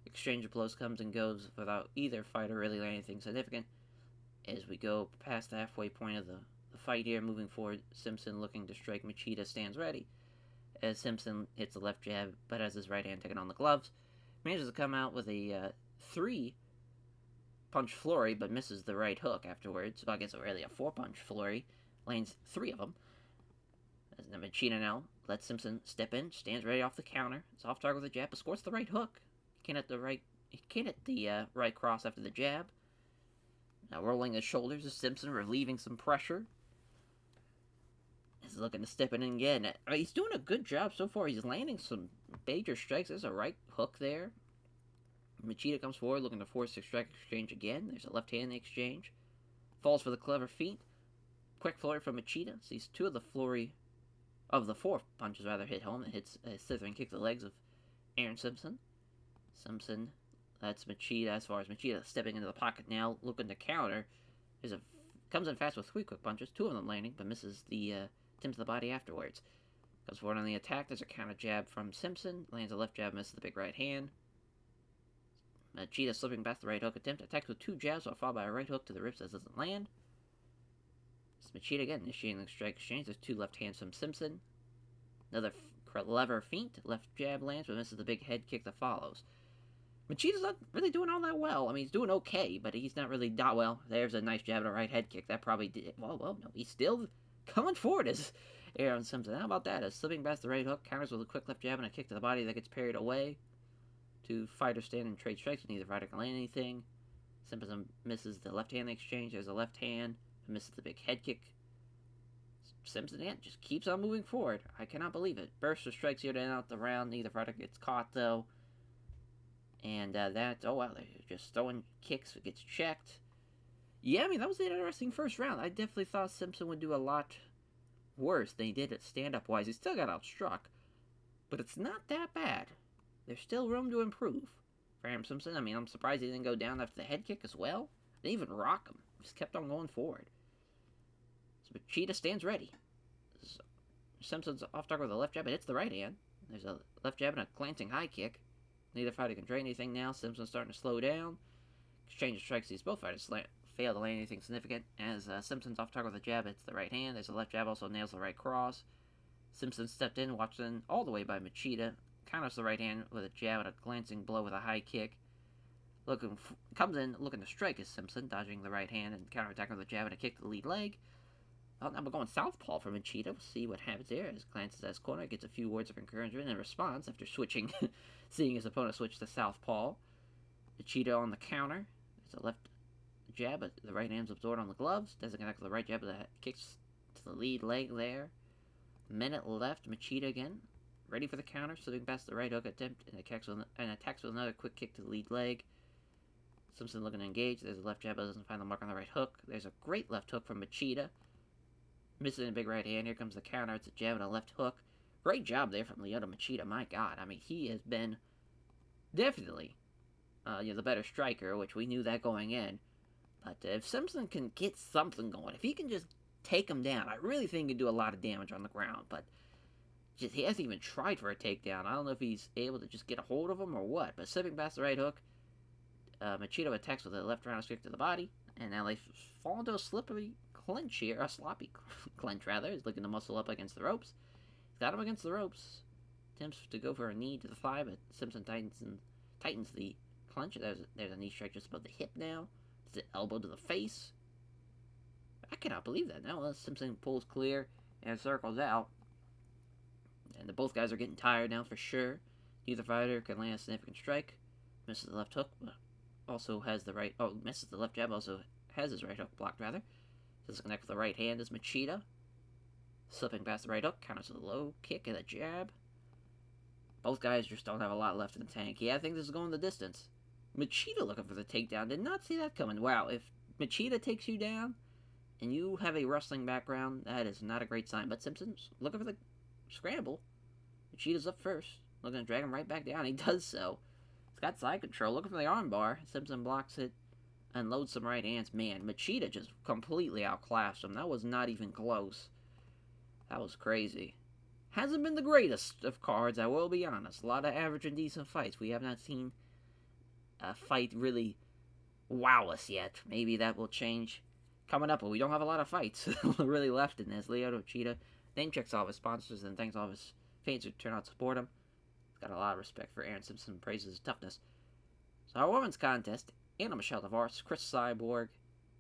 Exchange of blows comes and goes without either fighter really landing anything significant. As we go past the halfway point of the fight here, moving forward, Simpson looking to strike. Machida stands ready. As Simpson hits the left jab, but has his right hand taken on the gloves. Manages to come out with a 3-punch flurry, but misses the right hook afterwards. Well, I guess really a 4-punch flurry. Lands 3 of them. As Machida now lets Simpson step in, stands ready off the counter. It's off target with a jab, but scores the right hook. He can't hit the right cross after the jab. Now rolling his shoulders is Simpson, relieving some pressure. He's looking to step in again. He's doing a good job so far. He's landing some major strikes. There's a right hook there. Machida comes forward looking to force a strike exchange again. There's a left hand in the exchange. Falls for the clever feint. Quick flurry from Machida. Sees 2 of the 4 punches hit home. It hits a slithering kick to the legs of Aaron Simpson. Simpson, that's Machida. As far as Machida stepping into the pocket now, looking to counter. Comes in fast with 3 quick punches, 2 of them landing, but misses the Tim to the body afterwards. Comes forward on the attack. There's a counter jab from Simpson. Lands a left jab, misses the big right hand. Machida slipping past the right hook attempt. Attacks with 2 jabs, followed by a right hook to the ribs that doesn't land. It's Machida again, initiating the strike exchange. There's 2 left hands from Simpson. Another clever feint. Left jab lands, but misses the big head kick that follows. Machida's not really doing all that well. I mean, he's doing okay, but he's not really that well. There's a nice jab and a right head kick. That probably did. Well, no. He's still coming forward as Aaron Simpson. How about that? As slipping past the right hook, counters with a quick left jab and a kick to the body that gets parried away. Two fighters stand and trade strikes, neither fighter can land anything. Simpson misses the left-hand exchange. There's a left hand. Misses the big head kick. Simpson just keeps on moving forward. I cannot believe it. Burst of strikes here to end out the round. Neither fighter gets caught, though. And oh wow, they're just throwing kicks. It gets checked. Yeah, I mean, that was an interesting first round. I definitely thought Simpson would do a lot worse than he did at stand-up-wise. He still got outstruck. But it's not that bad. There's still room to improve for Aaron Simpson. I mean, I'm surprised he didn't go down after the head kick as well. Didn't even rock him. Just kept on going forward. So Cheetah stands ready. So Simpson's off target with a left jab, but hits the right hand. There's a left jab and a glancing high kick. Neither fighter can trade anything now. Simpson's starting to slow down. Exchange of strikes. These both fighters fail to land anything significant. As Simpson's off target with a jab, hits the right hand. There's a left jab, also nails the right cross. Simpson stepped in, watched in all the way by Machida. Counters the right hand with a jab and a glancing blow with a high kick. Comes in looking to strike as Simpson, dodging the right hand and counterattacking with a jab and a kick to the lead leg. Well, now we're going southpaw for Machida. We'll see what happens there. As glances at his corner, gets a few words of encouragement in response after switching, seeing his opponent switch to southpaw. Machida on the counter. There's a left jab, but the right hand's absorbed on the gloves. Doesn't connect with the right jab, but that kicks to the lead leg there. Minute left. Machida again. Ready for the counter, slipping past the right hook attempt and attacks with another quick kick to the lead leg. Simpson looking to engage. There's a left jab, but doesn't find the mark on the right hook. There's a great left hook from Machida. Missing a big right hand. Here comes the counter. It's a jab and a left hook. Great job there from Lyoto Machida. My God, I mean, he has been definitely the better striker, which we knew that going in. But if Simpson can get something going, if he can just take him down, I really think he can do a lot of damage on the ground. But he hasn't even tried for a takedown. I don't know if he's able to just get a hold of him or what. But slipping past the right hook, Machida attacks with a left round kick to the body. And now they fall into a slippery clinch here. A sloppy clinch, rather. He's looking to muscle up against the ropes. He's got him against the ropes. Attempts to go for a knee to the thigh, but Simpson tightens the clinch. There's a knee strike just above the hip now. There's an elbow to the face. I cannot believe that. Now Simpson pulls clear and circles out. And both guys are getting tired now for sure. Neither fighter can land a significant strike. Misses the left hook, but also has the right... Oh, misses the left jab, also has his right hook blocked, rather. Doesn't connect with the right hand as Machida. Slipping past the right hook, counters with a low kick and a jab. Both guys just don't have a lot left in the tank. Yeah, I think this is going the distance. Machida looking for the takedown. Did not see that coming. Wow, if Machida takes you down and you have a wrestling background, that is not a great sign. But Simpson's looking for the scramble. Machida's up first. Looking to drag him right back down. He does so. He's got side control. Looking for the armbar. Simpson blocks it. Unloads some right hands. Man, Machida just completely outclassed him. That was not even close. That was crazy. Hasn't been the greatest of cards, I will be honest. A lot of average and decent fights. We have not seen a fight really wow us yet. Maybe that will change coming up, but we don't have a lot of fights really left in this. Lyoto Machida name checks all of his sponsors and thanks all of his fans who turn out to support him. He's got a lot of respect for Aaron Simpson and praises his toughness. So our women's contest, Anna Michelle Tavares, Chris Cyborg,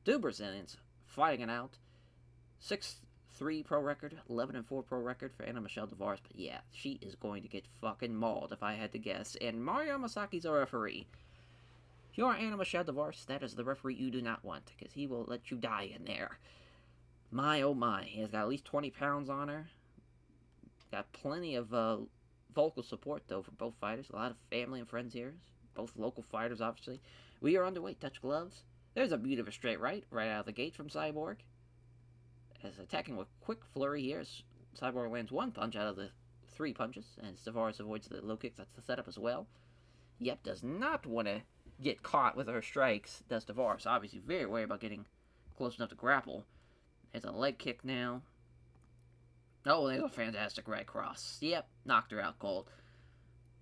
two Brazilians fighting it out. 6-3 pro record, 11-4 pro record for Anna Michelle Tavares. But yeah, she is going to get fucking mauled if I had to guess. And Mario Masaki's our referee. If you are Anna Michelle Tavares, that is the referee you do not want, because he will let you die in there. My oh my, he has got at least 20 pounds on her. Got plenty of vocal support, though, for both fighters. A lot of family and friends here. Both local fighters, obviously. We are underway. Touch gloves. There's a beauty of a straight right out of the gate from Cyborg. As attacking with quick flurry here. Cyborg lands one punch out of the 3 punches. And Tavares avoids the low kicks. That's the setup as well. Yep, does not want to get caught with her strikes. Does Tavares. Obviously very worried about getting close enough to grapple. There's a leg kick now. Oh, there's a fantastic right cross. Yep, knocked her out cold.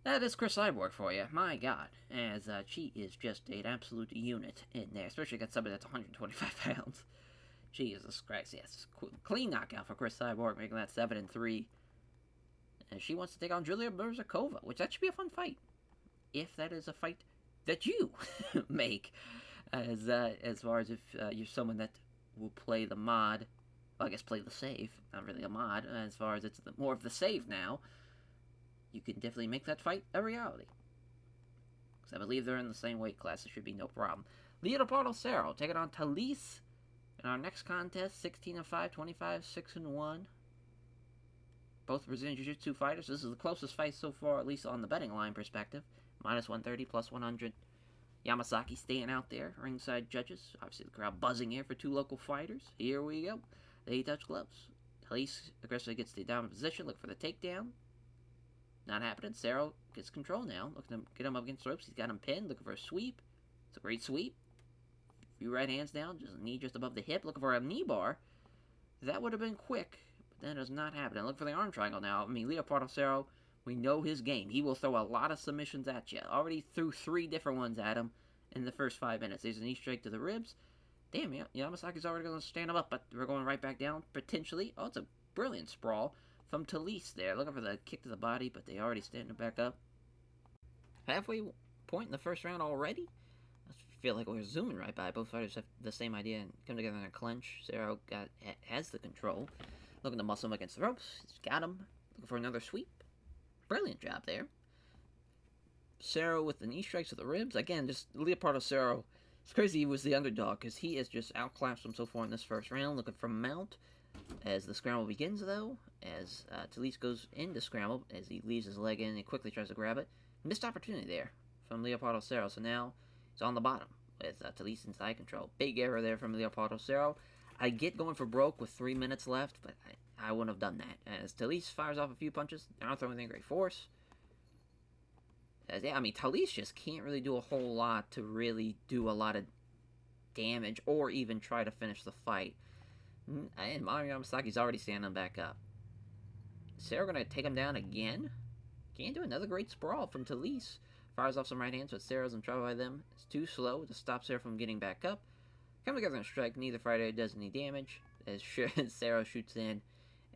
That is Chris Cyborg for you. My God. As she is just an absolute unit in there. Especially against somebody that's 125 pounds. Jesus Christ, yes. Clean knockout for Chris Cyborg, making that 7-3. And she wants to take on Julia Berzakova, which that should be a fun fight. If that is a fight that you make. As far as if you're someone that will play the mod. Well, I guess play the save. Not really a mod. As far as it's more of the save now. You can definitely make that fight a reality. because I believe they're in the same weight class. It should be no problem. Leopardo Cerro taking on Talise in our next contest. 16-5, 25, 6-1. Both Brazilian Jiu-Jitsu fighters. This is the closest fight so far, at least on the betting line perspective. Minus 130, plus 100. Yamasaki staying out there, ringside judges. Obviously, the crowd buzzing here for two local fighters. Here we go. They touch gloves. Talise aggressively gets the dominant position, look for the takedown. Not happening. Cerro gets control now. Looking to get him up against the ropes. He's got him pinned, looking for a sweep. It's a great sweep. A few right hands down, just a knee just above the hip, looking for a knee bar. That would have been quick, but that is not happening. Look for the arm triangle now. I mean, Leopardo Cerro, we know his game. He will throw a lot of submissions at you. Already threw 3 different ones at him in the first 5 minutes. There's a knee strike to the ribs. Damn, Yamasaki's already going to stand him up, but we're going right back down, potentially. Oh, it's a brilliant sprawl from Talise there. Looking for the kick to the body, but they already standing back up. Halfway point in the first round already? I feel like we're zooming right by. Both fighters have the same idea and come together in a clinch. Cerro has the control. Looking to muscle him against the ropes. He's got him. Looking for another sweep. Brilliant job there. Cerro with the knee strikes to the ribs. Again, just Leopardo Cerro. It's crazy he was the underdog because he has just outclassed him so far in this first round. Looking for mount as the scramble begins, though. As Talise goes into scramble, as he leaves his leg in and quickly tries to grab it. Missed opportunity there from Leopardo Cerro. So now he's on the bottom with Talise in side control. Big error there from Leopardo Cerro. I get going for broke with 3 minutes left, but I wouldn't have done that. As Talise fires off a few punches, they're not throwing anything great force. Yeah, I mean, Talise just can't really do a whole lot to really do a lot of damage or even try to finish the fight. And Mario Yamasaki's already standing back up. Cerro going to take him down again. Can't do another great sprawl from Talise. Fires off some right hands, but Cerro's in trouble by them. It's too slow to stop Cerro from getting back up. Come together and strike. Neither fighter does any damage. As Cerro shoots in,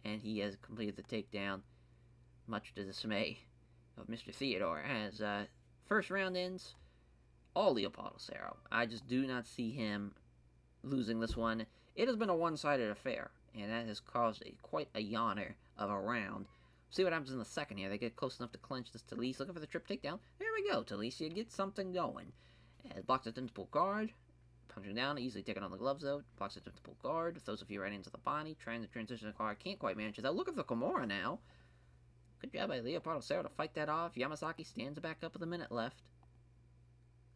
and he has completed the takedown, much to the dismay of Mr. Theodore. As first round ends, all Leopardo Cerro. I just do not see him losing this one. It has been a one-sided affair, and that has caused quite a yawner of a round. See what happens in the second here. They get close enough to clinch this Talise. Looking for the trip takedown. There we go, Talise. You get something going. As blocks it into pull guard. Punching down, easily taking on the gloves, though. Blocks it into pull guard. Throws a few right into the body. Trying to transition the guard. Can't quite manage it. Looking for Kimura now. Good job by Leopardo Cerro to fight that off. Yamasaki stands back up with a minute left.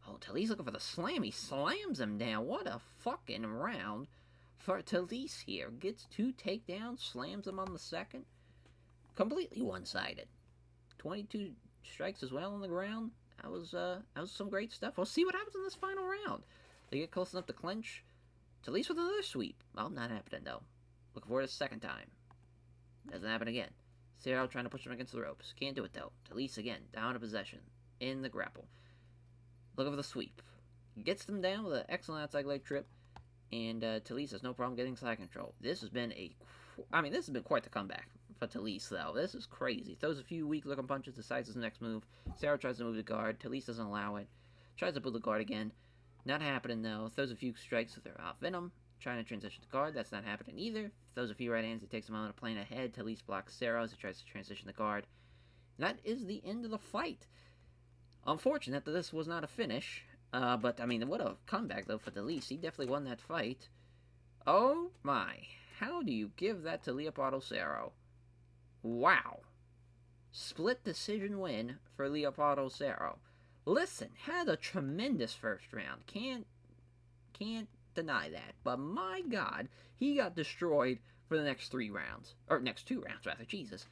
Oh, Talise looking for the slam. He slams him down. What a fucking round for Talise here. Gets 2 takedowns. Slams him on the second. Completely one-sided. 22 strikes as well on the ground. That was some great stuff. We'll see what happens in this final round. They get close enough to clinch. Talise with another sweep. Well, not happening, though. Looking for it a second time. Doesn't happen again. Cerro trying to push him against the ropes. Can't do it, though. Talise again. Down to possession. In the grapple. Looking for the sweep. Gets them down with an excellent outside leg trip. And Talise has no problem getting side control. This has been quite the comeback for Talise, though. This is crazy. Throws a few weak-looking punches, decides his next move. Cerro tries to move the guard. Talise doesn't allow it. Tries to pull the guard again. Not happening, though. Throws a few strikes with their Venom. Trying to transition the guard. That's not happening either. Throws a few right hands. He takes a moment to plane ahead. Talise blocks Cerro as he tries to transition the guard. And that is the end of the fight. Unfortunate that this was not a finish. But, I mean, what a comeback, though, for Talise. He definitely won that fight. Oh, my. How do you give that to Leopardo Cerro? Wow. Split decision win for Leopardo Cerro. Listen, had a tremendous first round. Can't deny that. But, my God, he got destroyed for the next 3 rounds. Or, next 2 rounds, rather. Jesus.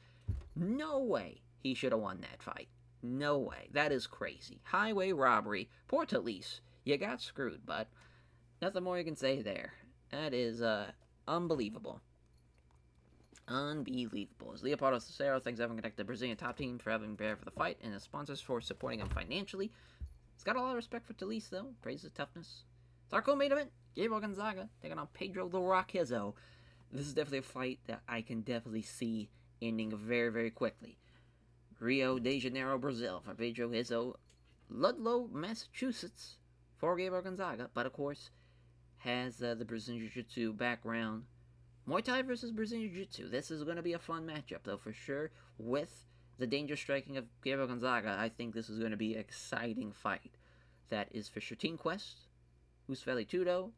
No way he should have won that fight. No way. That is crazy. Highway robbery. Poor Talise. You got screwed, but nothing more you can say there. That is, unbelievable. Unbelievable. As Leopardo Cerro thanks everyone connected the Brazilian top team for having prepared for the fight, and his sponsors for supporting him financially. He's got a lot of respect for Talise, though. Praises his toughness. It's our co-main event. Gabriel Gonzaga taking on Pedro the Rock Hizzo. This is definitely a fight that I can definitely see ending very, very quickly. Rio de Janeiro, Brazil for Pedro Hizzo. Ludlow, Massachusetts for Gabriel Gonzaga, but of course has the Brazilian Jiu-Jitsu background. Muay Thai versus Brazilian Jiu-Jitsu. This is going to be a fun matchup, though, for sure, with the dangerous striking of Gabriel Gonzaga, I think this is going to be an exciting fight. That is for Team Quest, Usfeli Tudo,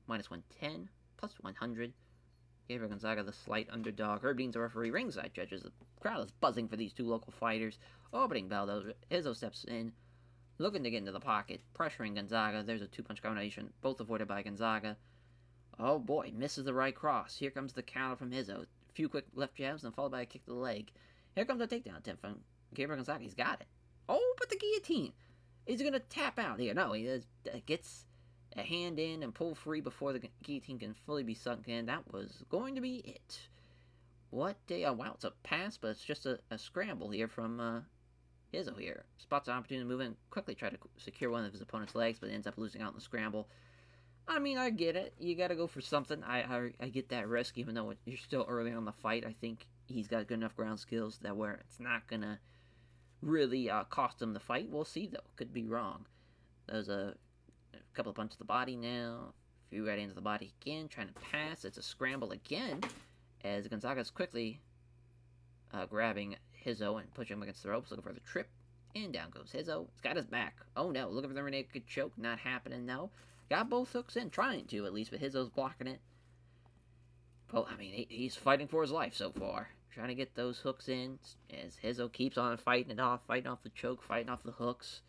minus 110, plus 100. Gabriel Gonzaga, the slight underdog. Herb Dean's the referee, ringside judges. The crowd is buzzing for these two local fighters. Opening bell, though, Izzo steps in, looking to get into the pocket, pressuring Gonzaga. There's a two-punch combination, both avoided by Gonzaga. Oh boy, misses the right cross. Here comes the counter from Izzo. A few quick left jabs, and followed by a kick to the leg. Here comes a takedown attempt from Gabriel Gonzaga. He's got it. Oh, but the guillotine. Is he going to tap out here? No, he gets a hand in and pull free before the guillotine can fully be sunk in. That was going to be it. What a... wow, it's a pass, but it's just a scramble here from Izzo here. Spots an opportunity to move in, quickly try to secure one of his opponent's legs, but ends up losing out in the scramble. I mean, I get it. You got to go for something. I get that risk, even though you're still early on the fight. I think he's got good enough ground skills that where it's not going to really cost him the fight. We'll see, though. Could be wrong. There's a couple of punches to the body now. A few right into the body again. Trying to pass. It's a scramble again. As Gonzaga's quickly grabbing Izzo and pushing him against the ropes. Looking for the trip. And down goes Izzo. He's got his back. Oh, no. Looking for the rear naked choke. Not happening, though. Got both hooks in. Trying to, at least. But Izzo's blocking it. Well, I mean, he's fighting for his life so far. Trying to get those hooks in. As Izzo keeps on fighting it off. Fighting off the choke. Fighting off the hooks.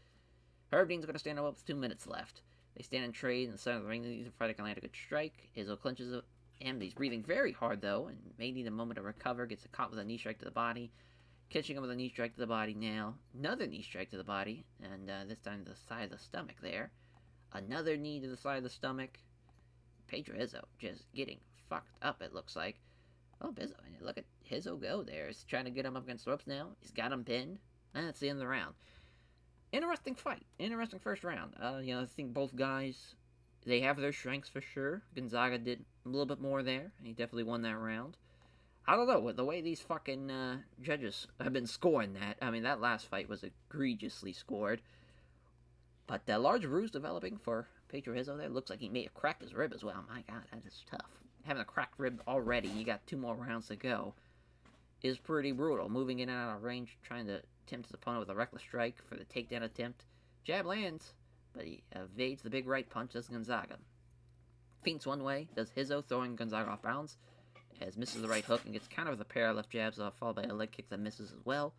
Herb Dean's going to stand up with 2 minutes left. They stand and trade in the center of the ring. Either fighter can land a good strike. Izzo clinches him. He's breathing very hard, though, and may need a moment to recover. Gets caught with a knee strike to the body. Catching him with a knee strike to the body now. Another knee strike to the body. And this time to the side of the stomach there. Another knee to the side of the stomach. Pedro Izzo just getting fucked up, it looks like. Oh, Izzo. Look at Izzo go there. He's trying to get him up against the ropes now. He's got him pinned. And that's the end of the round. Interesting fight. Interesting first round. I think both guys, they have their strengths for sure. Gonzaga did a little bit more there. He definitely won that round. I don't know, with the way these fucking judges have been scoring that. I mean, that last fight was egregiously scored. But that large bruise developing for Pedro Izzo there. Looks like he may have cracked his rib as well. My God, that is tough. Having a cracked rib already, you got 2 more rounds to go, is pretty brutal. Moving in and out of range, trying to tempt his opponent with a reckless strike for the takedown attempt. Jab lands, but he evades the big right punch as Gonzaga. Feints one way, does Izzo, throwing Gonzaga off balance, as misses the right hook and gets countered with a pair of left jabs, followed by a leg kick that misses as well.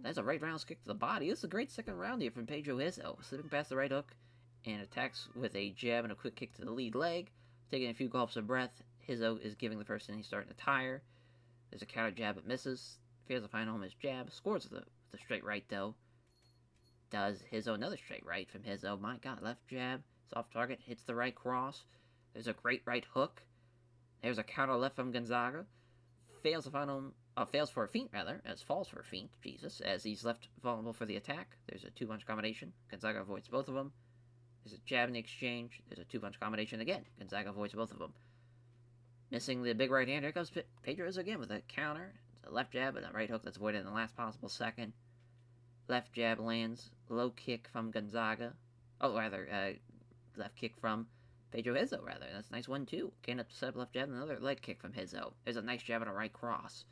That's a right round kick to the body. This is a great second round here from Pedro Izzo. Slipping past the right hook and attacks with a jab and a quick kick to the lead leg. Taking a few gulps of breath, Izzo is giving the person he's starting to tire. There's a counter jab that misses. Fails to find home his jab. Scores with the straight right, though. Does Izzo another straight right from Izzo. My God, left jab. It's off target. Hits the right cross. There's a great right hook. There's a counter left from Gonzaga. Fails to find home. Fails for a feint, rather, as falls for a feint, Jesus, as he's left vulnerable for the attack. There's a 2-punch combination. Gonzaga avoids both of them. There's a jab in the exchange. There's a 2-punch combination again. Gonzaga avoids both of them. Missing the big right hand. Here comes Pedro Izzo again with a counter. It's a left jab and a right hook that's avoided in the last possible second. Left jab lands. Low kick from Gonzaga. Left kick from Pedro Izzo, rather. That's a nice one, too. Gain up to set up left jab and another leg kick from Izzo. There's a nice jab and a right cross.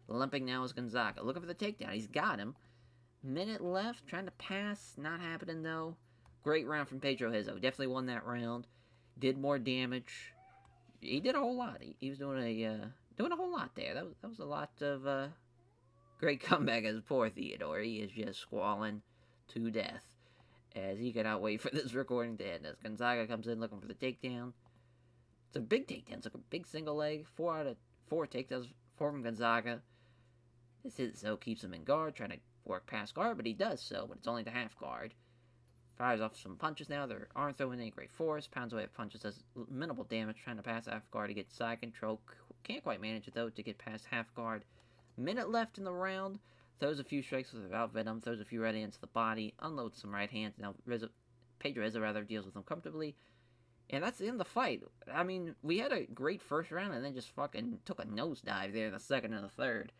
Limping now is Gonzaga. Looking for the takedown. He's got him. Minute left. Trying to pass. Not happening, though. Great round from Pedro Izzo. Definitely won that round. Did more damage. He did a whole lot. He was doing a whole lot there. That was a lot of great comeback as poor Theodore. He is just squalling to death as he cannot wait for this recording to end. As Gonzaga comes in looking for the takedown. It's a big takedown. It's like a big single leg. 4 out of 4 takedowns from Gonzaga. This Izzo keeps him in guard, trying to work past guard, but he does so, but it's only the half guard. Fires off some punches now. They aren't throwing any great force. Pounds away with punches, does minimal damage, trying to pass half guard to get side control. Can't quite manage it, though, to get past half guard. Minute left in the round. Throws a few strikes without venom. Throws a few right hands to the body. Unloads some right hands. Now, Pedro Izzo deals with them comfortably. And that's the end of the fight. I mean, we had a great first round and then just fucking took a nosedive there in the second and the third.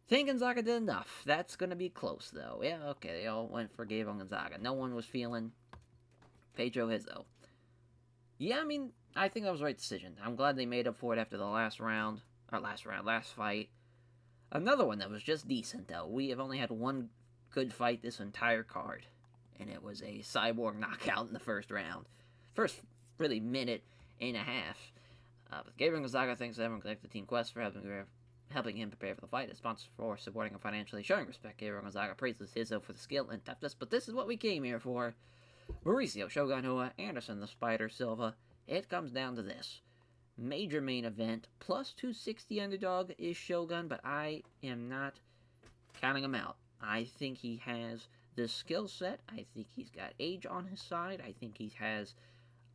Think Gonzaga did enough. That's going to be close, though. Yeah, okay, they all went for Gabriel Gonzaga. No one was feeling Pedro Izzo. Yeah, I mean, I think that was the right decision. I'm glad they made up for it after the last fight. Another one that was just decent, though. We have only had one good fight this entire card, and it was a cyborg knockout in the first round. First, really, minute and a half. But Gabriel Gonzaga thanks everyone connected to Team Quest for helping him prepare for the fight. A sponsor for supporting him financially, showing respect. Gabriel Gonzaga praises Hizzo for the skill and toughness, but this is what we came here for. Mauricio, Shogun Hua, Anderson the Spider, Silva. It comes down to this. Major main event, plus 260 underdog is Shogun, but I am not counting him out. I think he has the skill set. I think he's got age on his side. I think he has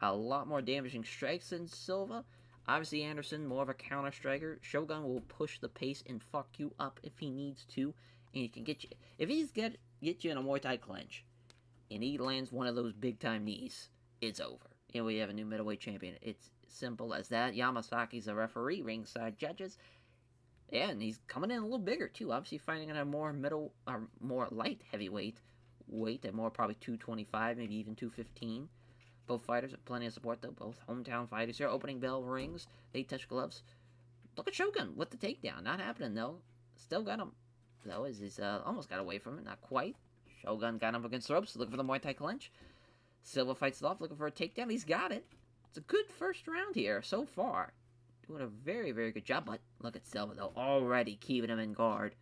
a lot more damaging strikes than Silva. Obviously, Anderson, more of a counter striker. Shogun will push the pace and fuck you up if he needs to, and he can get you. If he's get you in a Muay Thai clinch, and he lands one of those big time knees, it's over. And we have a new middleweight champion. It's simple as that. Yamasaki's a referee, ringside judges. Yeah, and he's coming in a little bigger too. Obviously, fighting in a more more light heavyweight weight at more probably 225, maybe even 215. Both fighters have plenty of support though. Both hometown fighters here. Opening bell rings. They touch gloves. Look at Shogun with the takedown. Not happening though. Still got him though. As he's almost got away from it. Not quite. Shogun got him against the ropes. Looking for the Muay Thai clinch. Silva fights it off. Looking for a takedown. He's got it. It's a good first round here so far. Doing a very, very good job. But look at Silva though. Already keeping him in guard.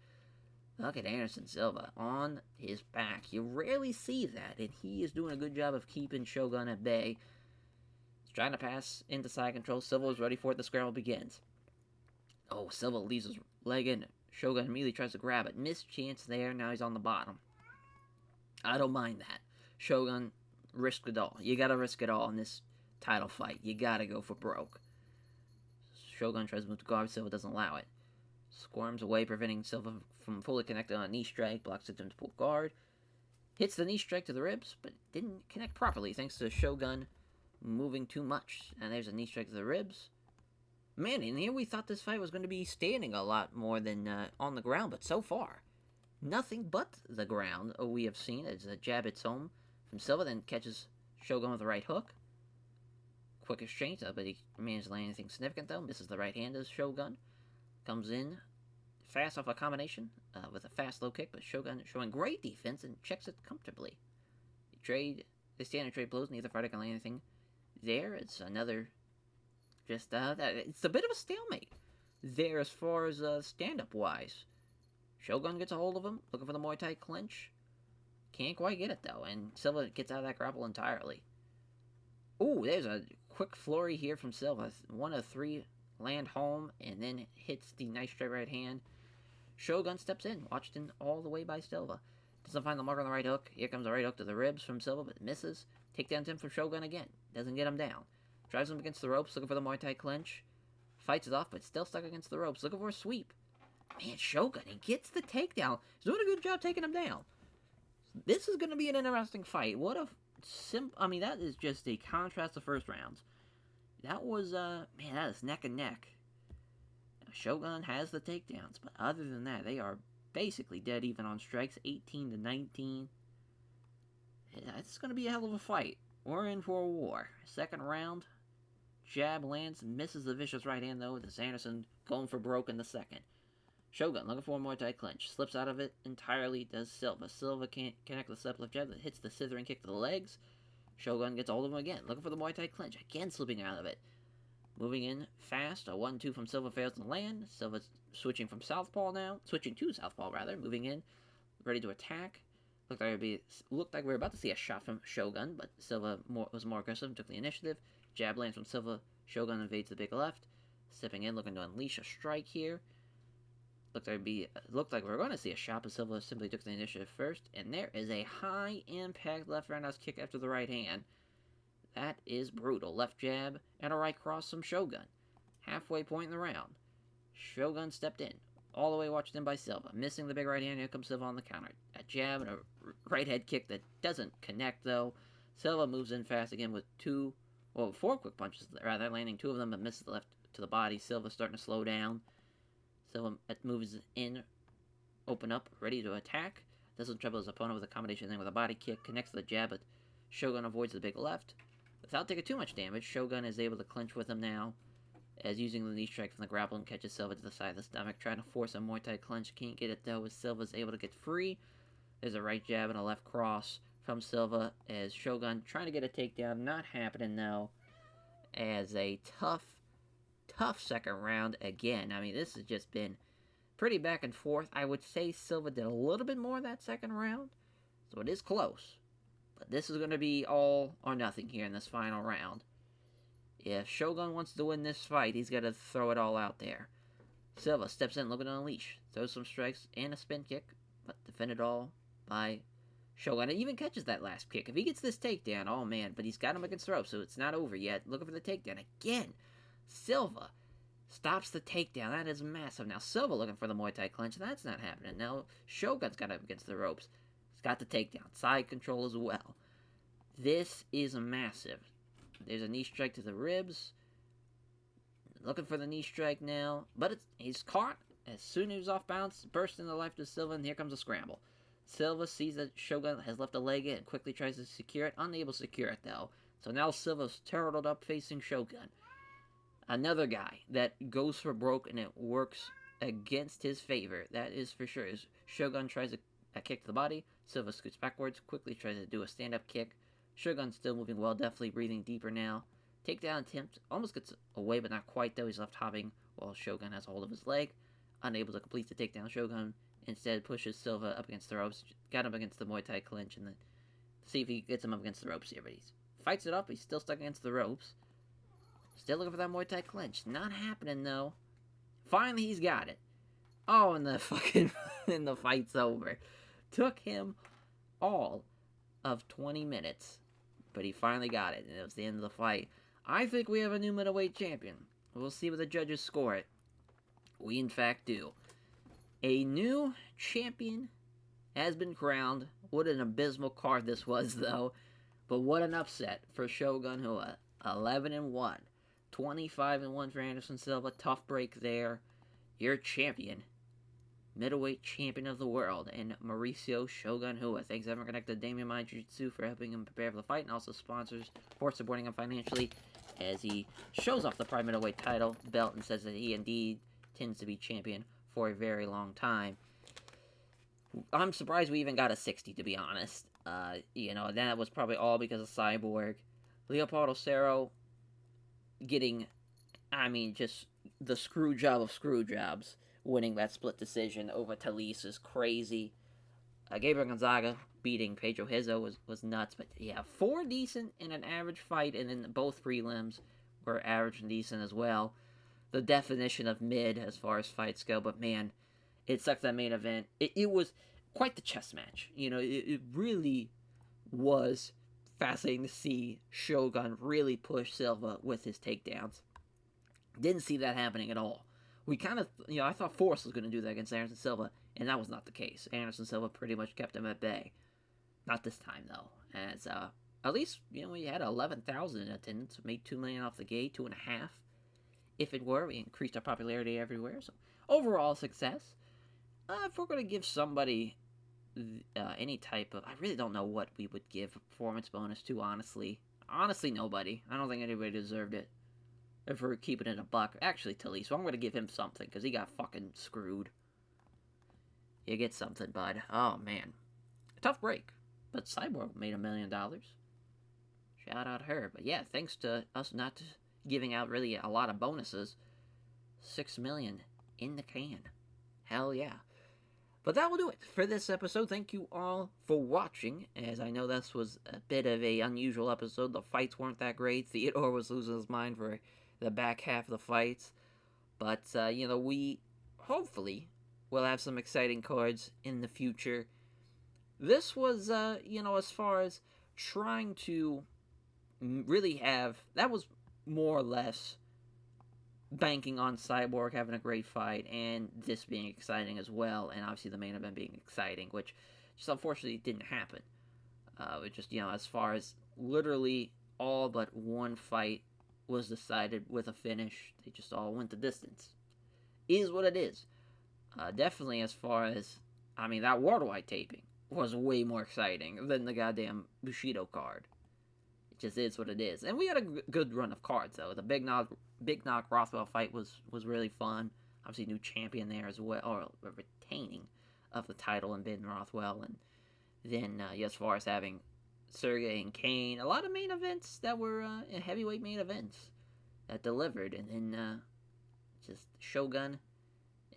Look at Anderson Silva on his back. You rarely see that, and he is doing a good job of keeping Shogun at bay. He's trying to pass into side control. Silva is ready for it. The scramble begins. Oh, Silva leaves his leg in. Shogun immediately tries to grab it. Missed chance there. Now he's on the bottom. I don't mind that. Shogun risked it all. You gotta risk it all in this title fight. You gotta go for broke. Shogun tries to move to guard. Silva doesn't allow it. Squirms away, preventing Silva from fully connecting on a knee strike. Blocks it to pull guard. Hits the knee strike to the ribs, but didn't connect properly thanks to Shogun moving too much. And there's a knee strike to the ribs. Man, in here we thought this fight was going to be standing a lot more than on the ground, but so far, nothing but the ground we have seen. As a jab hits home from Silva, then catches Shogun with the right hook. Quick exchange, but he managed to land anything significant though. Misses the right hand as Shogun. Comes in fast off a combination with a fast low kick, but Shogun showing great defense and checks it comfortably. They stand and trade blows. Neither fighter can land anything there. It's another it's a bit of a stalemate there as far as stand-up wise. Shogun gets a hold of him, looking for the Muay Thai clinch. Can't quite get it though, and Silva gets out of that grapple entirely. Ooh, there's a quick flurry here from Silva. 1 of 3 land home, and then hits the nice straight right hand. Shogun steps in, watched in all the way by Silva. Doesn't find the mark on the right hook. Here comes the right hook to the ribs from Silva, but misses. Takedown him from Shogun again. Doesn't get him down. Drives him against the ropes, looking for the Muay Thai clinch. Fights it off, but still stuck against the ropes, looking for a sweep. Man, Shogun, he gets the takedown. He's doing a good job taking him down. This is going to be an interesting fight. What a that is just a contrast to first rounds. That was, that is neck and neck. Shogun has the takedowns, but other than that, they are basically dead even on strikes, 18-19. It's going to be a hell of a fight. We're in for a war. Second round, jab lands, misses the vicious right hand though, with Anderson going for broke in the second. Shogun looking for a Muay Thai clinch, slips out of it entirely, does Silva. Silva can't connect the step left jab that hits the scissoring kick to the legs. Shogun gets hold of him again, looking for the Muay Thai clinch, again slipping out of it. Moving in fast, a 1-2 from Silva fails to land. Silva's switching to southpaw, moving in, ready to attack. Looked like we were about to see a shot from Shogun, but Silva was more aggressive, took the initiative. Jab lands from Silva, Shogun invades the big left, stepping in, looking to unleash a strike here. Looked like we were going to see a shot, but Silva simply took the initiative first, and there is a high-impact left roundhouse kick after the right hand. That is brutal. Left jab and a right cross from Shogun. Halfway point in the round. Shogun stepped in. All the way watched in by Silva. Missing the big right hand. Here comes Silva on the counter. A jab and a right head kick that doesn't connect, though. Silva moves in fast again with 4 quick punches, rather, landing 2 of them, but misses the left to the body. Silva starting to slow down. Silva moves in, open up, ready to attack. Doesn't trouble his opponent with a combination thing with a body kick. Connects to the jab, but Shogun avoids the big left. Without taking too much damage, Shogun is able to clinch with him now. as using the knee strike from the grapple and catches Silva to the side of the stomach, trying to force a Muay Thai clinch. Can't get it though, as Silva's able to get free. There's a right jab and a left cross from Silva as Shogun trying to get a takedown. Not happening though, as a tough second round again. I mean, this has just been pretty back and forth. I would say Silva did a little bit more that second round, so it is close. But this is going to be all or nothing here in this final round. If Shogun wants to win this fight, he's got to throw it all out there. Silva steps in looking to unleash, throws some strikes and a spin kick, but defended all by Shogun. It even catches that last kick. If he gets this takedown, oh man, but he's got him against the rope, so it's not over yet. Looking for the takedown again. Silva stops the takedown. That is massive. Now Silva looking for the Muay Thai clinch. That's not happening. Now Shogun's got him against the ropes. He's got the takedown. Side control as well. This is massive. There's a knee strike to the ribs. Looking for the knee strike now. But he's caught. As soon as he was off balance, burst into life to Silva, and here comes a scramble. Silva sees that Shogun has left a leg in and quickly tries to secure it. Unable to secure it, though. So now Silva's turtled up facing Shogun. Another guy that goes for broke, and it works against his favor. That is for sure. As Shogun tries a kick to the body, Silva scoots backwards, quickly tries to do a stand-up kick. Shogun's still moving well, definitely breathing deeper now. Takedown attempt, almost gets away, but not quite though. He's left hopping while Shogun has a hold of his leg. Unable to complete the takedown, Shogun instead pushes Silva up against the ropes. Got him against the Muay Thai clinch, and then see if he gets him up against the ropes here. But he fights it up. He's still stuck against the ropes. Still looking for that Muay Thai clinch. Not happening though. Finally, he's got it. Oh, and the fight's over. Took him all of 20 minutes. But he finally got it, and it was the end of the fight. I think we have a new middleweight champion. We'll see what the judges score it. We, in fact, do. A new champion has been crowned. What an abysmal card this was, though. But what an upset for Shogun Rua. 11-1. 25-1 for Anderson Silva. Tough break there. Your champion. Middleweight champion of the world, and Mauricio Shogun Rua. Thanks everyone connected to Damian Mind Jiu-Jitsu for helping him prepare for the fight, and also sponsors for supporting him financially as he shows off the Prime Middleweight title belt and says that he indeed tends to be champion for a very long time. I'm surprised we even got a 60, to be honest. That was probably all because of Cyborg. Leopoldo Cerro getting, just the screw job of screw jobs. Winning that split decision over Talise is crazy. Gabriel Gonzaga beating Pedro Hizo was nuts. But yeah, 4 decent in an average fight, and then both prelims were average and decent as well. The definition of mid as far as fights go. But man, it sucks that main event. It was quite the chess match. It really was fascinating to see Shogun really push Silva with his takedowns. Didn't see that happening at all. We kind of, I thought Forrest was going to do that against Anderson Silva, and that was not the case. Anderson Silva pretty much kept him at bay. Not this time, though. As, at least, we had 11,000 in attendance, made $2 million off the gate, 2.5. If it were, we increased our popularity everywhere. So, overall success. If we're going to give somebody any type of, I really don't know what we would give a performance bonus to, honestly. Honestly, nobody. I don't think anybody deserved it. If we're keeping it a buck. Actually, Talise. So I'm going to give him something, because he got fucking screwed. You get something, bud. Oh, man. Tough break. But Cyborg made $1 million. Shout out to her. But yeah, thanks to us not giving out really a lot of bonuses. $6 million in the can. Hell yeah. But that will do it for this episode. Thank you all for watching, as I know this was a bit of a unusual episode. The fights weren't that great. Theodore was losing his mind for the back half of the fights. But, we hopefully will have some exciting cards in the future. This was, as far as trying to really have, that was more or less banking on Cyborg having a great fight and this being exciting as well, and obviously the main event being exciting, which just unfortunately didn't happen. It just, as far as literally all but one fight was decided with a finish, they just all went the distance. Is what it is. Definitely as far as, that worldwide taping was way more exciting than the goddamn Bushido card. It just is what it is. And we had a good run of cards, though. The Big Knock Rothwell fight was really fun. Obviously, new champion there as well, or retaining of the title, and Ben Rothwell. And then as far as having Sergey and Kane, a lot of main events that were heavyweight main events that delivered, and then just Shogun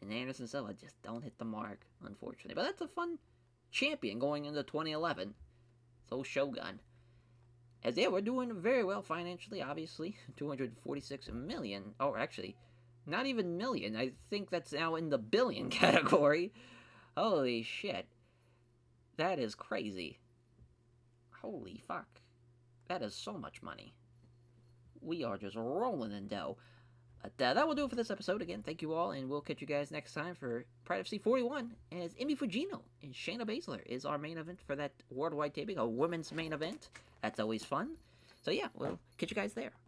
and Anderson Silva just don't hit the mark, unfortunately. But that's a fun champion going into 2011. So Shogun. As yeah, we're doing very well financially, obviously. 246 million. Oh, actually, not even million. I think that's now in the billion category. Holy shit. That is crazy. Holy fuck. That is so much money. We are just rolling in dough. But that will do it for this episode. Again, thank you all, and we'll catch you guys next time for Pride FC 41, as Emi Fujino and Shayna Baszler is our main event for that worldwide taping, a women's main event. That's always fun. So yeah, we'll catch you guys there.